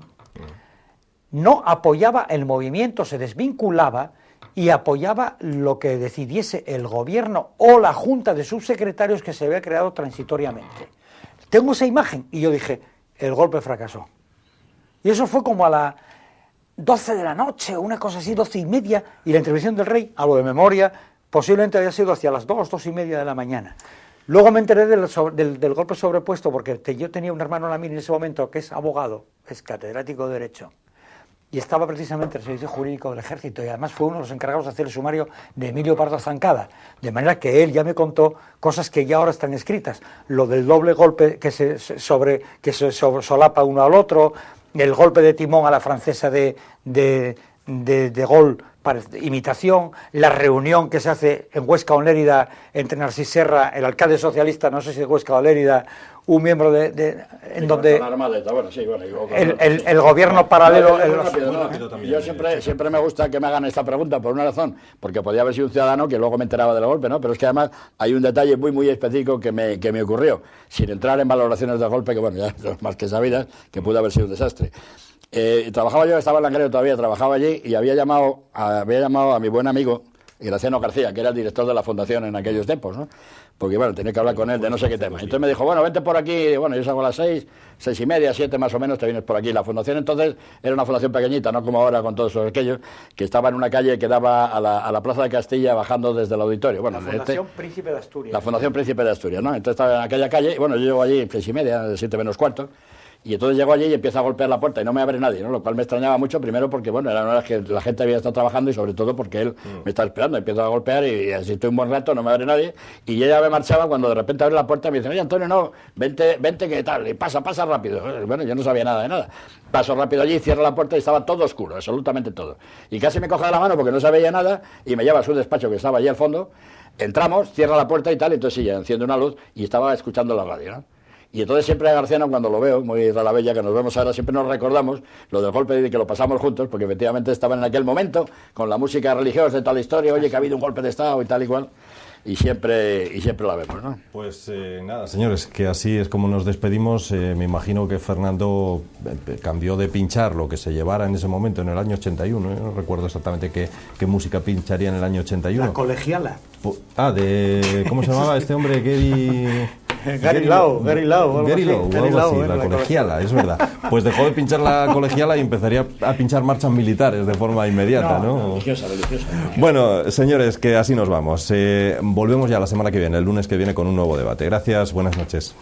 no apoyaba el movimiento, se desvinculaba y apoyaba lo que decidiese el gobierno o la Junta de Subsecretarios que se había creado transitoriamente. Tengo esa imagen y yo dije, el golpe fracasó. Y eso fue como a las 12 de la noche, una cosa así, 12:30, y la intervención del rey, a lo de memoria, posiblemente había sido hacia las 2:30 de la mañana. Luego me enteré del golpe sobrepuesto, porque yo tenía un hermano en la mili en ese momento que es abogado, es catedrático de Derecho, y estaba precisamente en el servicio jurídico del Ejército, y además fue uno de los encargados de hacer el sumario de Emilio Pardo Zancada, de manera que él ya me contó cosas que ya ahora están escritas, lo del doble golpe que se solapa uno al otro, el golpe de timón a la francesa de Gaulle para imitación, la reunión que se hace en Huesca o en Lérida entre Narcís Serra, el alcalde socialista, no sé si de Huesca o Lérida, un miembro en donde el gobierno paralelo... Yo siempre me gusta que me hagan esta pregunta por una razón, porque podía haber sido un ciudadano que luego me enteraba del golpe, ¿no? Pero es que además hay un detalle muy específico que me ocurrió, sin entrar en valoraciones del golpe, que bueno, ya son más que sabidas, que pudo haber sido un desastre. Trabajaba yo, estaba en Langreo todavía, trabajaba allí y había llamado a mi buen amigo Graciano García, que era el director de la fundación en aquellos tiempos, ¿no? Porque bueno, tenía que hablar con él de no sé qué tema. Entonces me dijo, bueno, vente por aquí, y, bueno, yo salgo a las 6:30, 7 más o menos, te vienes por aquí. La fundación entonces era una fundación pequeñita, no como ahora con todos aquellos, que estaba en una calle que daba a la Plaza de Castilla bajando desde el auditorio. Bueno, la Fundación Príncipe de Asturias. La Fundación Príncipe de Asturias, ¿no? Entonces estaba en aquella calle, y bueno, yo llego allí 6:30, 7 menos cuarto. Y entonces llego allí y empiezo a golpear la puerta y no me abre nadie, ¿no? Lo cual me extrañaba mucho, primero porque, bueno, eran horas que la gente había estado trabajando y sobre todo porque él me estaba esperando. Empiezo a golpear y así estoy un buen rato, no me abre nadie. Y yo ya me marchaba cuando de repente abre la puerta y me dice, oye, Antonio, no, vente, que tal, y pasa rápido. Bueno, yo no sabía nada de nada. Paso rápido allí, cierro la puerta y estaba todo oscuro, absolutamente todo. Y casi me coge de la mano porque no se veía nada y me lleva a su despacho que estaba allí al fondo. Entramos, cierra la puerta y tal, y entonces sí, ya enciende una luz y estaba escuchando la radio, ¿no? Y entonces siempre a Garciano, cuando lo veo, muy rara bella, que nos vemos ahora, siempre nos recordamos lo del golpe de que lo pasamos juntos, porque efectivamente estaban en aquel momento con la música religiosa de tal historia, oye, que ha habido un golpe de Estado y tal y cual, y siempre la vemos, ¿no? Pues nada, señores, que así es como nos despedimos. Me imagino que Fernando cambió de pinchar lo que se llevara en ese momento, en el año 81, no recuerdo exactamente qué música pincharía en el año 81. La colegiala. ¿Cómo se llamaba este hombre? Gary Lau, algo así, la colegiala, es verdad. Pues dejó de pinchar la colegiala y empezaría a pinchar marchas militares de forma inmediata, ¿no? Religiosa. Bueno, señores, que así nos vamos. Volvemos ya la semana que viene, el lunes que viene, con un nuevo debate. Gracias, buenas noches.